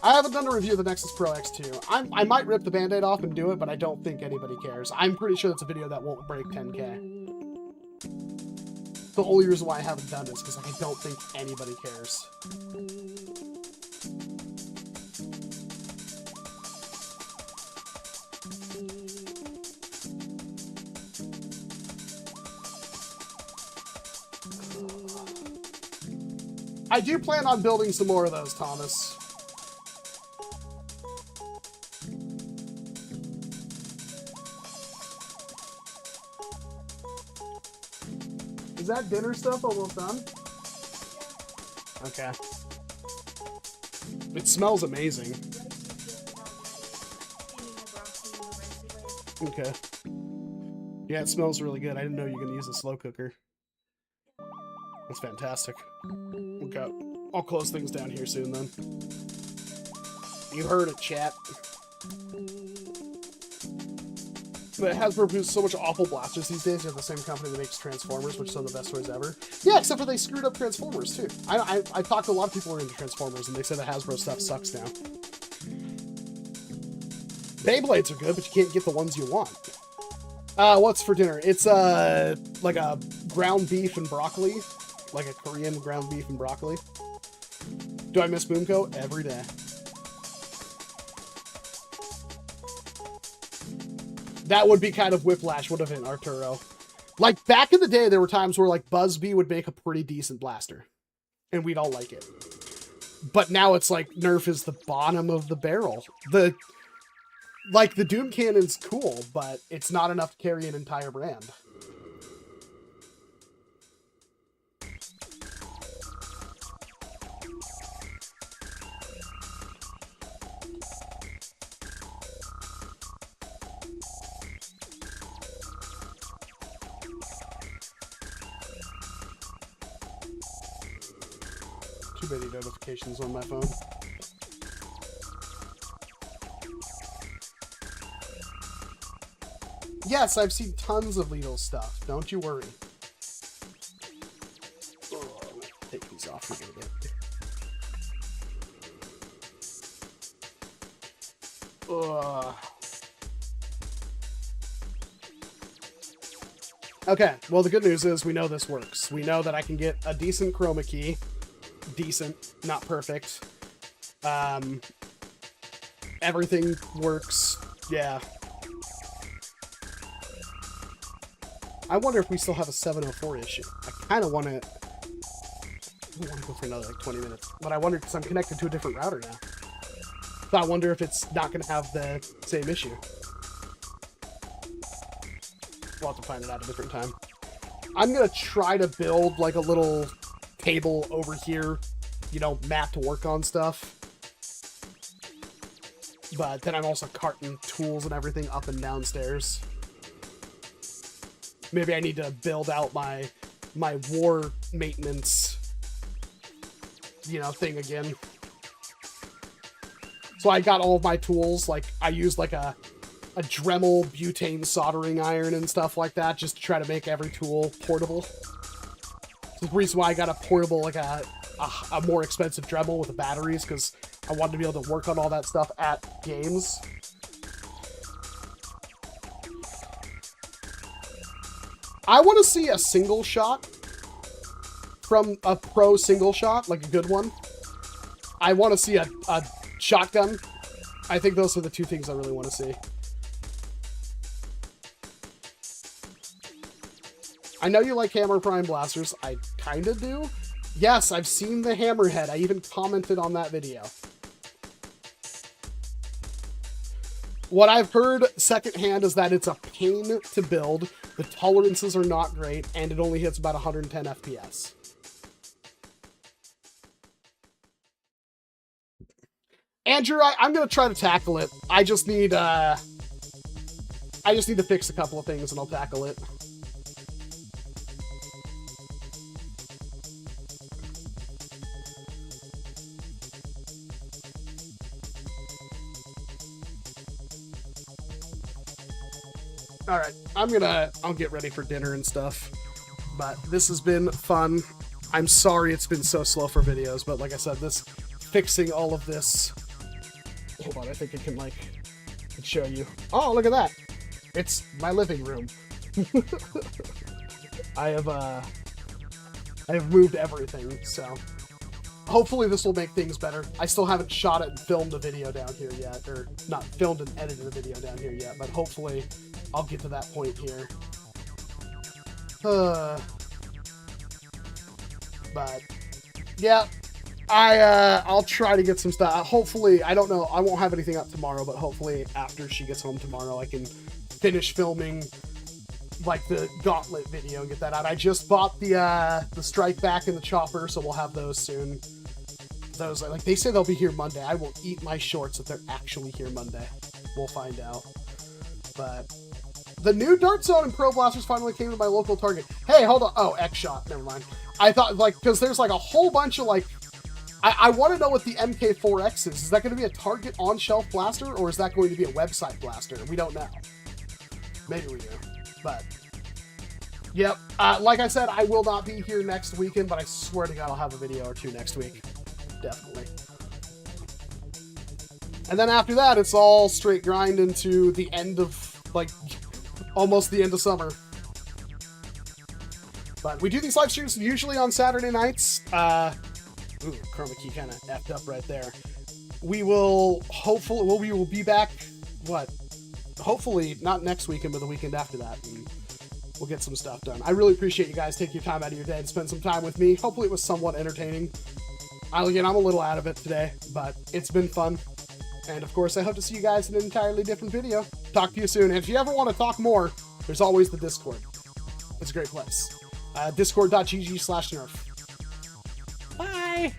I haven't done a review of the Nexus Pro X2. I might rip the band-aid off and do it, but I don't think anybody cares. I'm pretty sure it's a video that won't break 10K. The only reason why I haven't done it is because like, I don't think anybody cares. I do plan on building some more of those, Thomas. Is that dinner stuff almost done? Okay. It smells amazing. Okay. Yeah, it smells really good. I didn't know you were going to use a slow cooker. That's fantastic. Okay. I'll close things down here soon, then. You heard it, chat. But Hasbro produces so much awful blasters these days. You have the same company that makes Transformers, which is some of the best toys ever. Yeah, except for they screwed up Transformers, too. I talked to a lot of people who are into Transformers, and they said the Hasbro stuff sucks now. Beyblades are good, but you can't get the ones you want. What's for dinner? It's, like a ground beef and broccoli. Like a Korean ground beef and broccoli. Do I miss Boomco? Every day. That would be kind of whiplash, would have been, Arturo. Like, back in the day, there were times where, like, Buzzbee would make a pretty decent blaster. And we'd all like it. But now it's like, Nerf is the bottom of the barrel. Like, the Doom Cannon's cool, but it's not enough to carry an entire brand. Too many notifications on my phone. Yes, I've seen tons of Lidl stuff. Don't you worry. Oh, I'm gonna take these off for a bit. Okay, well, the good news is we know this works. We know that I can get a decent chroma key. Decent, not perfect. Everything works. Yeah. I wonder if we still have a 704 issue. I kind of want to go for another like 20 minutes. But I wonder, because I'm connected to a different router now. So I wonder if it's not going to have the same issue. We'll have to find it out a different time. I'm going to try to build like a little table over here, you know, mat to work on stuff. But then I'm also carting tools and everything up and downstairs. Maybe I need to build out my war maintenance, you know, thing again. So I got all of my tools, like I used like a Dremel butane soldering iron and stuff like that, just to try to make every tool portable. So the reason why I got a portable, like a more expensive Dremel with the batteries, because I wanted to be able to work on all that stuff at games. I want to see a single shot from a pro single shot, like a good one. I want to see a shotgun. I think those are the two things I really want to see. I know you like Hammer Prime Blasters. I kind of do. Yes, I've seen the Hammerhead. I even commented on that video. What I've heard secondhand is that it's a pain to build, the tolerances are not great, and it only hits about 110 FPS. Andrew, I'm going to try to tackle it. I just need to fix a couple of things and I'll tackle it. Alright, I'll get ready for dinner and stuff, but this has been fun. I'm sorry it's been so slow for videos, but like I said, fixing all of this, hold on, I think I can show you. Oh, look at that! It's my living room. I have moved everything, so hopefully this will make things better. I still haven't shot it and filmed a video down here yet, or not filmed and edited a video down here yet, but hopefully I'll get to that point here. But yeah, I'll try to get some stuff. Hopefully, I don't know, I won't have anything up tomorrow, but hopefully after she gets home tomorrow, I can finish filming like the gauntlet video and get that out. I just bought the strike back and the chopper, so we'll have those soon. Those, like, they say they'll be here Monday. I will eat my shorts if they're actually here Monday. We'll find out. But the new Dart Zone and Pro Blasters finally came to my local Target. Hey, hold on. Oh, X-Shot. Never mind. I thought, like, because there's like a whole bunch of like, I want to know what the MK4X is. Is that going to be a Target on-shelf blaster, or is that going to be a website blaster? We don't know. Maybe we do. But yep. Like I said, I will not be here next weekend, but I swear to God I'll have a video or two next week. Definitely. And then after that, it's all straight grind into the end of, like, almost the end of summer. But we do these live streams usually on Saturday nights. Ooh, chroma key kind of effed up right there. We will hopefully, well, we will be back, what? Hopefully not next weekend, but the weekend after that. And we'll get some stuff done. I really appreciate you guys taking your time out of your day to spend some time with me. Hopefully it was somewhat entertaining. Again, I'm a little out of it today, but it's been fun. And of course, I hope to see you guys in an entirely different video. Talk to you soon. And if you ever want to talk more, there's always the Discord. It's a great place. Discord.gg/nerf. Bye.